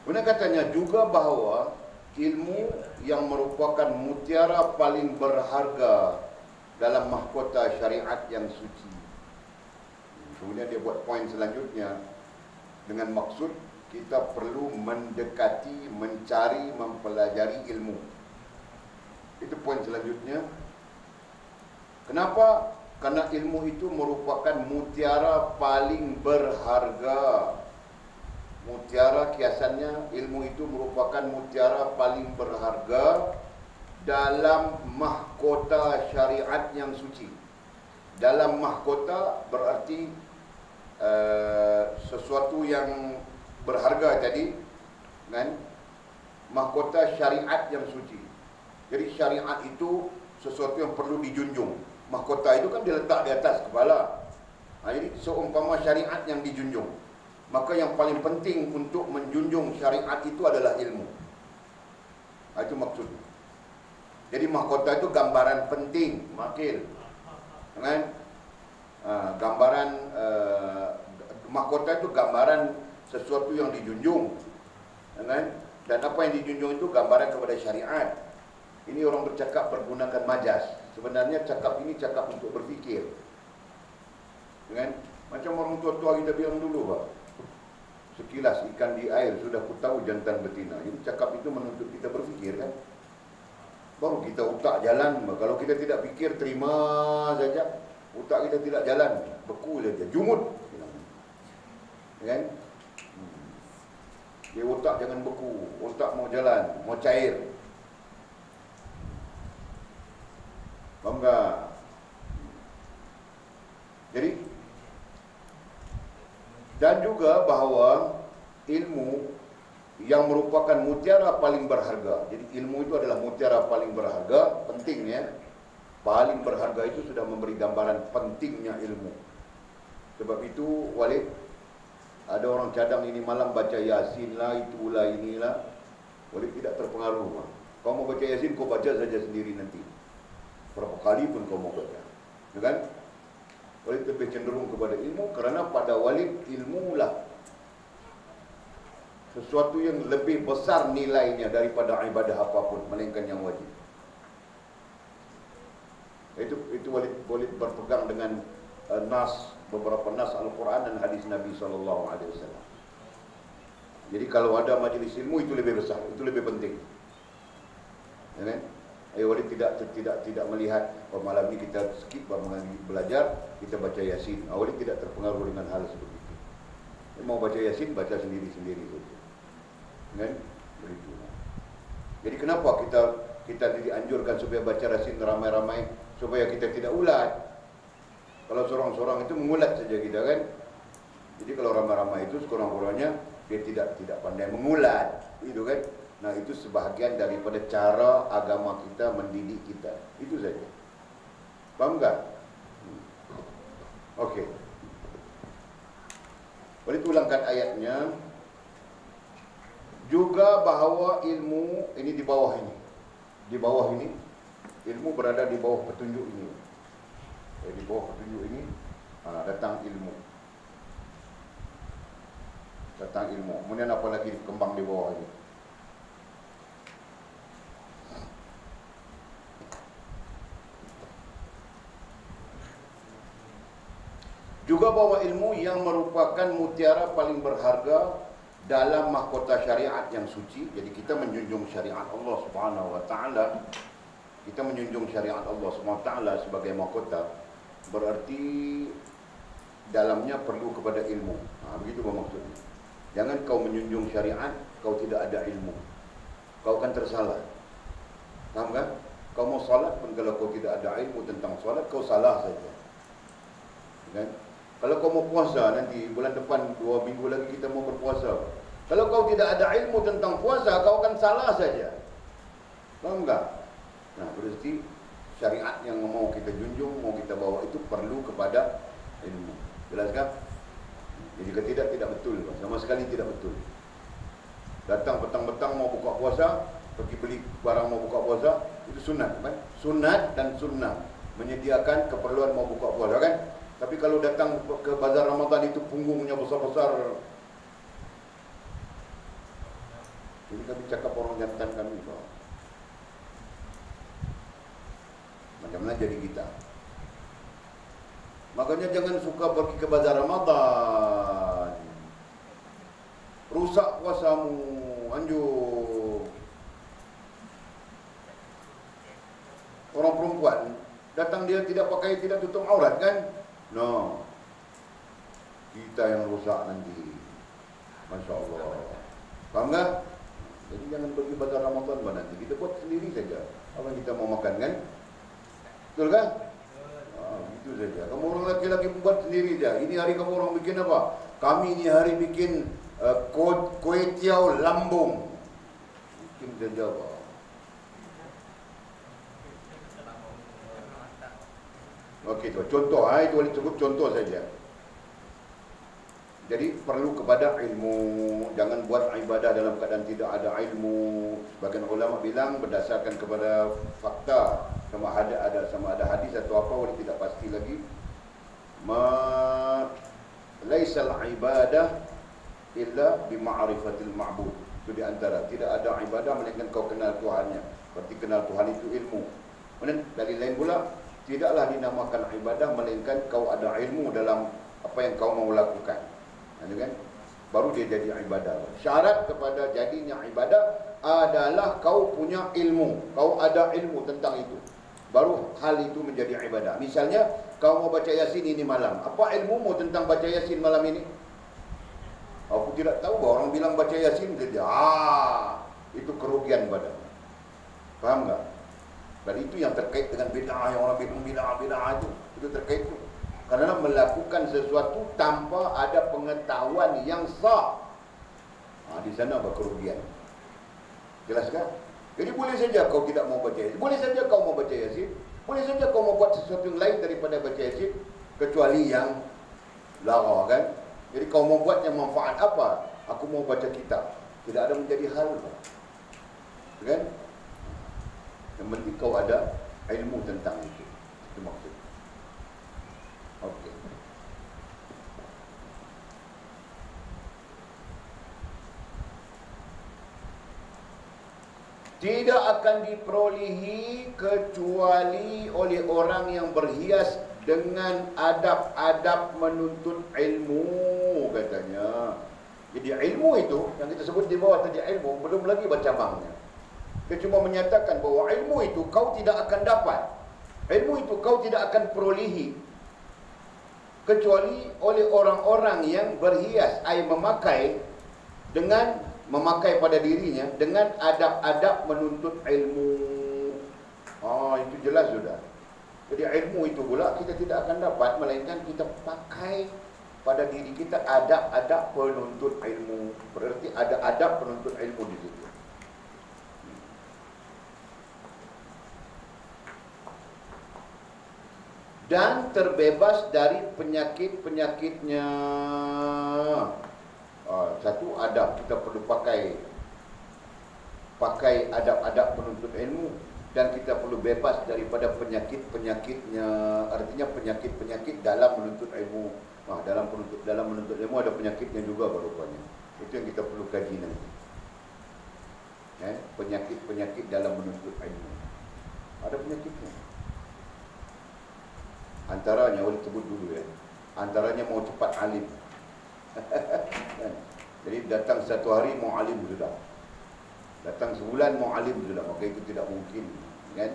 Kemudian katanya juga bahawa ilmu yang merupakan mutiara paling berharga dalam mahkota syariat yang suci. Kemudian dia buat poin selanjutnya dengan maksud kita perlu mendekati, mencari, mempelajari ilmu. Itu poin selanjutnya. Kenapa? Karena ilmu itu merupakan mutiara paling berharga. Mutiara, kiasannya, ilmu itu merupakan mutiara paling berharga dalam mahkota syariat yang suci. Dalam mahkota berarti sesuatu yang berharga tadi, kan? Mahkota syariat yang suci. Jadi syariat itu sesuatu yang perlu dijunjung. Mahkota itu kan diletak di atas kepala. Jadi seumpama syariat yang dijunjung, maka yang paling penting untuk menjunjung syariat itu adalah ilmu. Itu maksud. Jadi mahkota itu gambaran penting, makil. Kan? Gambaran mahkota itu gambaran sesuatu yang dijunjung. Kan? Dan apa yang dijunjung itu gambaran kepada syariat. Ini orang bercakap pergunakan majas. Sebenarnya cakap ini cakap untuk berfikir. Kan? Macam orang tua-tua kita bilang dulu, Pak. Sekilas ikan di air sudah ku tahu jantan betina. Ini cakap itu menuntut kita berfikir, kan? Baru kita otak jalan. Kalau kita tidak fikir, terima saja. Otak kita tidak jalan, beku saja, jumut. Kan? Dia otak jangan beku, otak mau jalan, mau cair. Faham tak? Jadi, dan juga bahawa ilmu yang merupakan mutiara paling berharga. Jadi ilmu itu adalah mutiara paling berharga, pentingnya. Paling berharga itu sudah memberi gambaran pentingnya ilmu. Sebab itu, Walid, ada orang cadang ini malam baca Yasin lah, itulah, inilah. Walid tidak terpengaruh. Kau mau baca Yasin, kau baca saja sendiri nanti. Berapa kali pun kau mau baca. Ya kan? Walid lebih cenderung kepada ilmu kerana pada Walid ilmulah sesuatu yang lebih besar nilainya daripada ibadah apapun melainkan yang wajib. Itu Walid berpegang dengan beberapa nas Al-Quran dan hadis Nabi SAW. Jadi kalau ada majlis ilmu itu lebih besar, itu lebih penting. Ya kan? Walid tidak melihat malam ini kita skip belajar, kita baca Yasin. Walid tidak terpengaruh dengan hal seperti itu. Dia mau baca Yasin, baca sendiri-sendiri saja. Kan? Begitu. Jadi kenapa kita dianjurkan supaya baca Yasin ramai-ramai, supaya kita tidak ulat. Kalau seorang-seorang itu mengulat saja kita, kan. Jadi kalau ramai-ramai itu sekurang-kurangnya dia tidak pandai mengulat, gitu kan. Nah, itu sebahagian daripada cara agama kita mendidik kita. Itu saja. Faham tak? Okey. Boleh ulangkan ayatnya. Juga bahawa ilmu, ini di bawah ini. Di bawah ini, ilmu berada di bawah petunjuk ini. Di bawah petunjuk ini, datang ilmu. Datang ilmu. Kemudian apa lagi dikembang di bawah ini? Juga bahawa ilmu yang merupakan mutiara paling berharga dalam mahkota syariat yang suci. Jadi kita menjunjung syariat Allah Subhanahu wa taala. Kita menjunjung syariat Allah Subhanahu wa taala sebagai mahkota. Berarti dalamnya perlu kepada ilmu. Begitu maksudnya. Jangan kau menjunjung syariat, kau tidak ada ilmu. Kau akan tersalah. Faham kan? Kau mau salat pun kalau kau tidak ada ilmu tentang salat, kau salah saja. Kan? Kalau kau mau puasa nanti bulan depan 2 minggu lagi kita mau berpuasa. Kalau kau tidak ada ilmu tentang puasa, kau akan salah saja. Faham tak? Nah, berarti syariat yang mau kita junjung, mau kita bawa itu perlu kepada ilmu. Jelas kan? Jadi jika tidak betul, sama sekali tidak betul. Datang petang-petang mau buka puasa, pergi beli barang mau buka puasa, itu sunat, kan? Sunat dan sunnah menyediakan keperluan mau buka puasa, kan? Tapi kalau datang ke bazar Ramadan itu punggungnya besar-besar. Ini kami cakap orang jantan kami, Pak. Macam mana jadi kita? Makanya jangan suka pergi ke bazar Ramadan. Rusak puasamu, anjur. Orang perempuan datang dia tidak pakai, tidak tutup aurat, kan? No, kita yang rusak nanti. Masya Allah. Faham tak? Jadi jangan pergi bazar Ramadan nanti. Kita buat sendiri saja apa yang kita mau makan, kan? Betul kan? Itu saja. Kamu orang laki-laki buat sendiri saja. Ini hari kamu orang bikin apa? Kami ini hari bikin kuih tiaw lambung. Bikin saja, Pak. Okey tu, contoh, itu boleh cukup contoh saja. Jadi perlu kepada ilmu. Jangan buat ibadah dalam keadaan tidak ada ilmu. Sebagian ulama bilang berdasarkan kepada fakta, sama ada hadis atau apa, boleh tidak pasti lagi. Laisal ibadah illa bima'rifatil ma'bud. Itu di antara, tidak ada ibadah melainkan kau kenal Tuhannya. Berarti kenal Tuhan itu ilmu. Kemudian dari lain pula, tidaklah dinamakan ibadah melainkan kau ada ilmu dalam apa yang kau mau lakukan. Kan? Baru dia jadi ibadah. Syarat kepada jadinya ibadah adalah kau punya ilmu. Kau ada ilmu tentang itu. Baru hal itu menjadi ibadah. Misalnya, kau mau baca Yasin ini malam. Apa ilmumu tentang baca Yasin malam ini? Aku tidak tahu. Orang bilang baca Yasin, itu kerugian badan. Faham tak? Dan itu yang terkait dengan bid'ah, yang orang bilang bid'ah itu terkait itu. Karena melakukan sesuatu tanpa ada pengetahuan yang sah, di sana ada kerugian. Jelas kan? Jadi boleh saja kau tidak mau baca Yasin, boleh saja kau mau baca Yasin, boleh saja kau mau buat sesuatu yang lain daripada baca Yasin, kecuali yang lara, kan? Jadi kau mau buat yang manfaat apa? Aku mau baca kitab. Tidak ada menjadi hal, kan? Yang penting kau ada ilmu tentang itu. Itu maksud. Okey. Tidak akan diperolehi kecuali oleh orang yang berhias dengan adab-adab menuntut ilmu, katanya. Jadi ilmu itu yang kita sebut di bawah tadi, ilmu belum lagi bercabangnya. Dia cuma menyatakan bahawa ilmu itu kau tidak akan dapat, ilmu itu kau tidak akan perolehi kecuali oleh orang-orang yang berhias, memakai pada dirinya dengan adab-adab menuntut ilmu. Itu jelas sudah. Jadi ilmu itu pula kita tidak akan dapat melainkan kita pakai pada diri kita adab-adab penuntut ilmu. Berarti ada adab penuntut ilmu di situ. Dan terbebas dari penyakit-penyakitnya. Satu adab, kita perlu pakai adab-adab penuntut ilmu, dan kita perlu bebas daripada penyakit-penyakitnya. Artinya penyakit-penyakit dalam menuntut ilmu. Dalam menuntut ilmu ada penyakitnya juga rupanya. Itu yang kita perlu kaji nanti. Penyakit-penyakit dalam menuntut ilmu. Ada penyakitnya. Antaranya, boleh sebut dulu ya. Antaranya mau cepat alim. Jadi datang satu hari mau alim sudah. Datang sebulan mau alim sudah. Maka itu tidak mungkin, kan?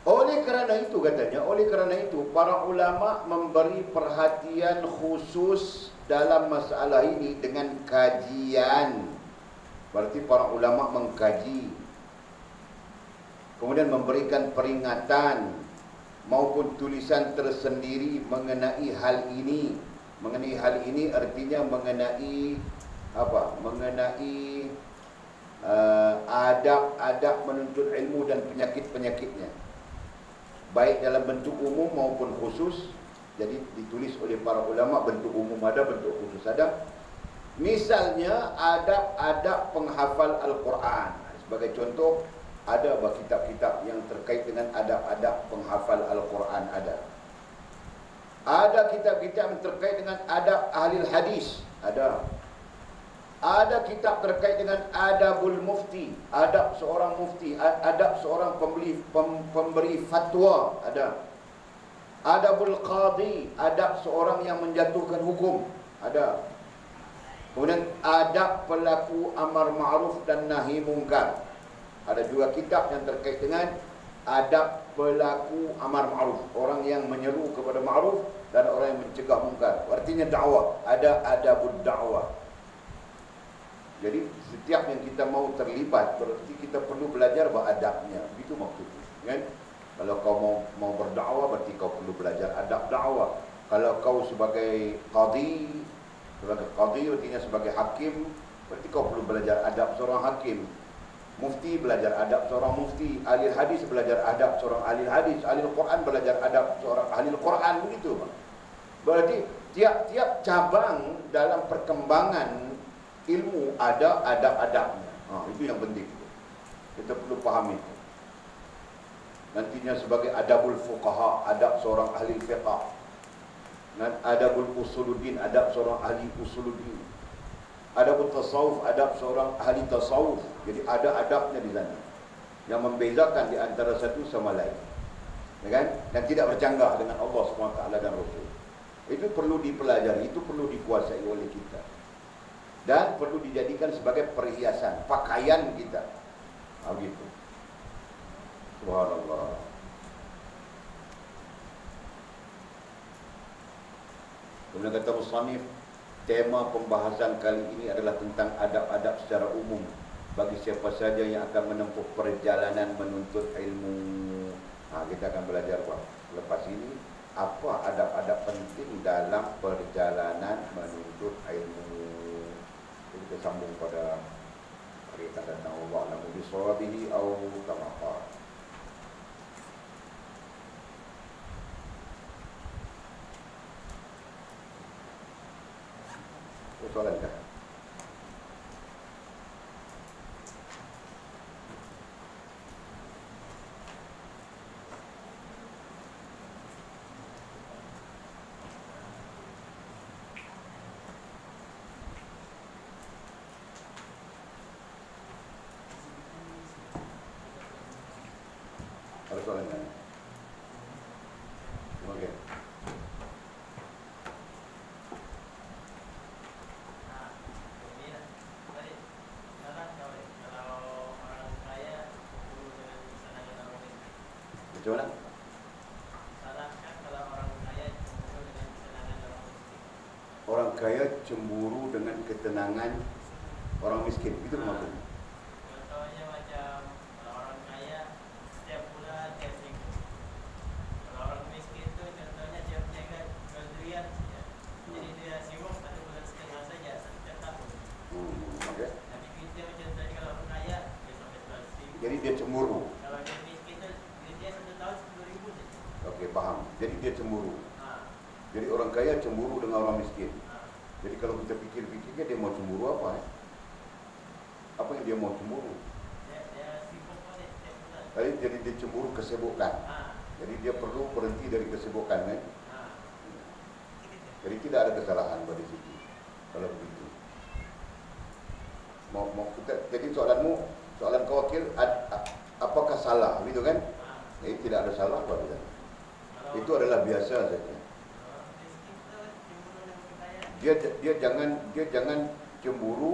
Oleh kerana itu, katanya, oleh kerana itu para ulama memberi perhatian khusus dalam masalah ini dengan kajian. Berarti para ulama mengkaji, kemudian memberikan peringatan maupun tulisan tersendiri mengenai hal ini. Mengenai hal ini artinya mengenai apa? Mengenai adab-adab menuntut ilmu dan penyakit-penyakitnya. Baik dalam bentuk umum maupun khusus. Jadi ditulis oleh para ulama, bentuk umum ada, bentuk khusus ada. Misalnya adab-adab penghafal Al-Quran. Sebagai contoh, ada kitab-kitab yang terkait dengan adab-adab penghafal Al-Quran ada. Ada kitab-kitab yang terkait dengan adab ahli hadis, ada. Ada kitab terkait dengan adabul mufti, adab seorang mufti, adab seorang pemberi fatwa, ada. Adabul qadi, adab seorang yang menjatuhkan hukum, ada. Kemudian adab pelaku amar ma'ruf dan nahi mungkar. Ada juga kitab yang terkait dengan adab pelaku amar ma'ruf, orang yang menyeru kepada ma'ruf dan orang yang mencegah mungkar. Artinya dakwah, ada adabud dakwah. Jadi setiap yang kita mau terlibat, berarti kita perlu belajar beradabnya. Itu maksudnya, kan? Kalau kau mau berdakwah, berarti kau perlu belajar adab dakwah. Kalau kau sebagai qadi artinya sebagai hakim, berarti kau perlu belajar adab seorang hakim. Mufti belajar adab seorang mufti, ahli hadis belajar adab seorang ahli hadis, ahli Quran belajar adab seorang ahli Quran, begitu, Bang. Berarti tiap-tiap cabang dalam perkembangan ilmu ada adab-adabnya. Itu yang penting. Kita perlu pahami itu. Nantinya sebagai adabul fuqaha, adab seorang ahli fiqh. Dan adabul usuluddin, adab seorang ahli usuluddin. Adabul tasawuf, adab seorang ahli tasawuf. Jadi ada adabnya di sana yang membezakan di antara satu sama lain. Ya kan? Dan tidak bercanggah dengan Allah SWT dan Rasul. Itu perlu dipelajari, itu perlu dikuasai oleh kita. Dan perlu dijadikan sebagai perhiasan, pakaian kita. Begitu. Subhanallah. Kemudian kata musannif, tema pembahasan kali ini adalah tentang adab-adab secara umum bagi siapa saja yang akan menempuh perjalanan menuntut ilmu. Kita akan belajar lepas ini apa adab-adab penting dalam perjalanan menuntut ilmu. Jadi kita sambung pada hari yang akan datang. Allah a'lamu bishawabihi au kama qala. Soalan kah? Ada soalan kan? Okey. Macam mana? Salahkah kalau orang kaya cemburu dengan kesenangan orang miskin? Orang kaya cemburu dengan ketenangan orang miskin. Itu maksudnya. Contohnya macam kalau orang kaya setiap bulan tiap minggu. Kalau orang miskin itu contohnya tiap jaga jual durian saja. Jadi dia sibuk 1 bulan setengah saja setiap tahun. Okay. Tapi kita macam tadi kalau orang kaya dia sampai 100.000. Jadi dia cemburu. Kalau dia miskin itu dia 1 tahun 10.000 saja. Okey, faham. Jadi dia cemburu. Ha. Jadi orang kaya cemburu dengan orang miskin. Ha. Jadi kalau kita fikir-fikirnya dia mau cemburu apa? Apa yang dia mau cemburu? Dia sibuk pada setiap bulan. Jadi dia cemburu kesibukan. Ha. Jadi dia perlu berhenti dari kesibukan, kan? Ha. Jadi tidak ada kesalahan pada situ. Kalau begitu. Mau kita, jadi soalan kau wakil, apakah salah, gitu kan? Ha. Jadi tidak ada salah pada sana. Kalau Itu adalah biasa saja. orang miskin itu cemburu dengan kekayaan. Dia jangan cemburu,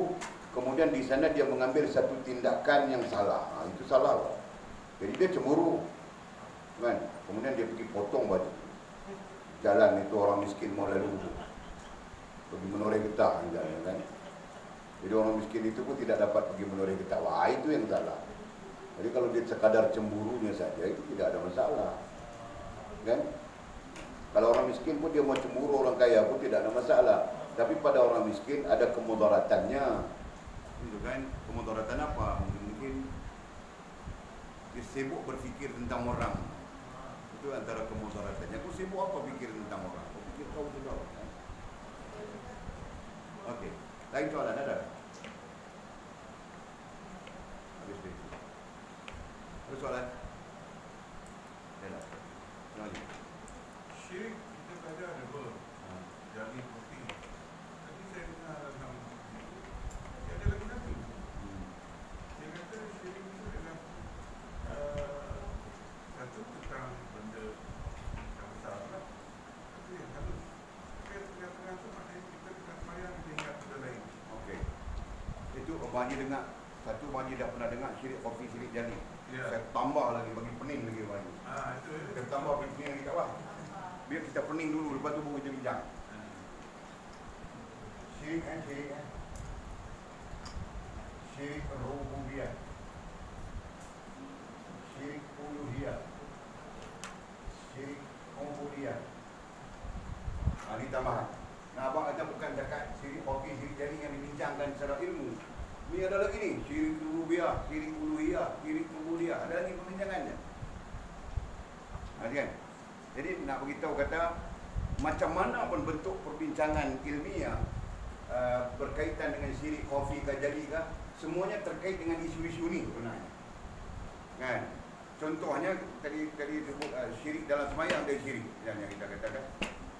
kemudian di sana dia mengambil satu tindakan yang salah. Itu salah. Jadi dia cemburu, kan? Kemudian dia pergi potong baju. Jalan itu orang miskin mau lalu, pergi menoreh getah jalan, kan? Jadi orang miskin itu pun tidak dapat pergi menoreh getah. Wah, itu yang salah. Jadi kalau dia sekadar cemburunya saja itu tidak ada masalah, kan? Kalau orang miskin pun dia mau cemburu orang kaya pun tidak ada masalah. Tapi pada orang miskin ada kemudaratannya, itu kan? Kemudaratan apa? Mungkin dia sibuk berfikir tentang orang. Itu antara kemudaratannya. Kau sibuk apa fikir tentang orang? Kau fikir kau sudah. Kan? Okey. Lain soalan ada? Habis itu. Ada soalan? Ada. Lagi. Syirik kita belajar ada dua. Jali putih. Tadi saya dengar dalam dia ada lagi satu. Dia kata syirik itu adalah satu tentang benda yang besar lah. Itu yang halus. Tapi yang tengah-tengah tu maknanya kita tengah semayang dia ingat benda lain. Okey. Itu Abang dengar. Satu Abang dah pernah dengar syirik kopi, syirik jali. Ya. Saya tambah lagi bagi pening lagi Abang. Itu Kita tambah pening lagi kat bawah. Biar kita pening dulu, lepas tu baru kita bincang. Syirik kan, syirik kan. Syirik rububiyah. Syirik uluhiyah. Syirik ubudiyah. Ini tambahan. Nah, Abang kata bukan cakap syirik kopi, syirik jali yang dibincangkan secara ilmu. Ini ada lagi ni, syirik rububiyah, syirik uluhiyah, syirik ubudiyah. Ada lagi pembincangannya. Kan? Jadi nak beritahu kata macam mana pun bentuk perbincangan ilmiah berkaitan dengan syirik khafi ke jali ke, semuanya terkait dengan isu-isu ni sebenarnya. Kan? Contohnya tadi sebut syirik dalam sembahyang dia syirik yang kita katakan.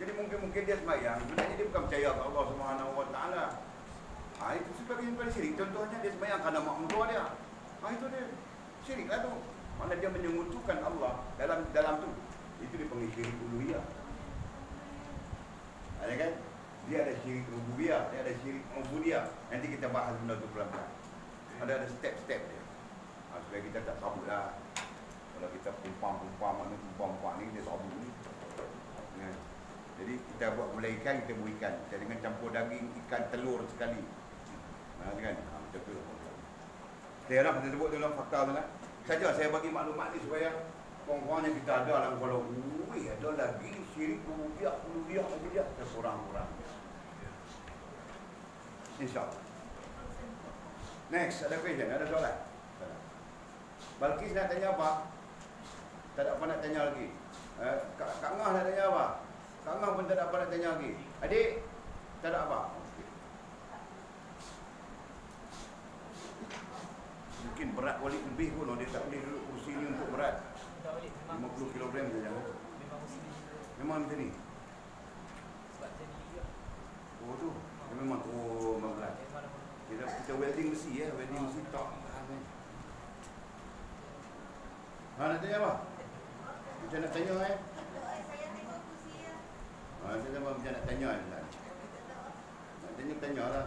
Jadi mungkin dia sembahyang, sebenarnya dia bukan percaya kepada Allah Subhanahu Wa Taala. Itu sebagai syirik. Contohnya dia sembahyang kerana mak mentua dia. Itu dia syirik lah tu. Mana dia menyekutukan Allah dalam tu. Itu dipanggil syirik uluhiyah. Ada kan? Dia ada syirik rububiyah, dia ada syirik ubudiyah. Nanti kita bahas benda tu pelan-pelan. Ada step-step dia. Supaya kita tak sabut lah. Kalau kita pumpam ni dia sabut ni. Jadi kita buat gulai ikan, kita buat ikan. Kita dengan campur daging, ikan, telur sekali. Kan? Macam tu. Saya harap kita sebut dalam fakta tu lah. Saja saya bagi maklumat ni supaya orang-orang yang kita ada dalam Kuala Lumpur ada lagi syirik rububiyah, uluhiyah, kita kurang-kurang. InsyaAllah. Next, ada question? Ada soalan? Balkis nak tanya apa? Tak ada apa nak tanya lagi. Kak Ngah nak tanya apa? Kak Ngah pun tak ada apa nak tanya lagi. Adik, tak ada apa? Okay. Mungkin berat Walid lebih pun. Dia tak boleh duduk kursi ni untuk berat. 50 kg saja. Memang macam ni? Sebab jadi juga. Oh tu? Memang berat. Kita welding besi ya. Welding besi tak. Nak tanya apa? Macam nak tanya Saya tengok kursi ya. Macam nak tanya nak tanya lah.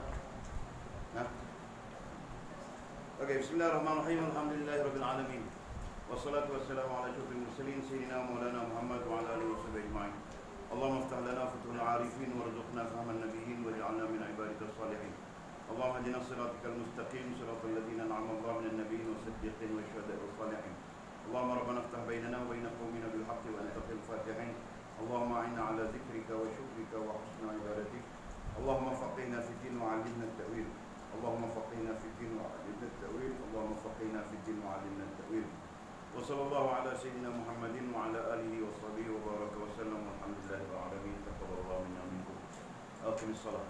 Okey, bismillahirrahmanirrahim. Alhamdulillahirabbil alamin. Wassalatu wassalamu ala asyrafil mursalin sayyidina Maulana Muhammad wa ala alihi washabbihi ajma'in. Allahumma iftah lana futuhal arifin warzuqna fahman nabiyyin waj'alna min ibadikas salihin. Allahumma hdina siratal mustaqim siratal ladzina an'amta 'alaihim minan nabiyyin was-siddiqin wasyuhada'i was-salihin. اللهم ربنا افتح بيننا وبين قومنا بالحق وانت خير الفاتحين. اللهم اعنا على ذكرك وشكرك وحسن عبادتك. اللهم فقهنا في الدين وعلمنا التأويل. اللهم فقهنا في الدين وعلمنا التأويل. اللهم فقهنا في الدين وعلمنا التأويل. وصلى الله على سيدنا محمد وعلى آله وصحبه وبارك وسلم والحمد لله رب العالمين. تقبل الله منا ومنكم. أقم الصلاة.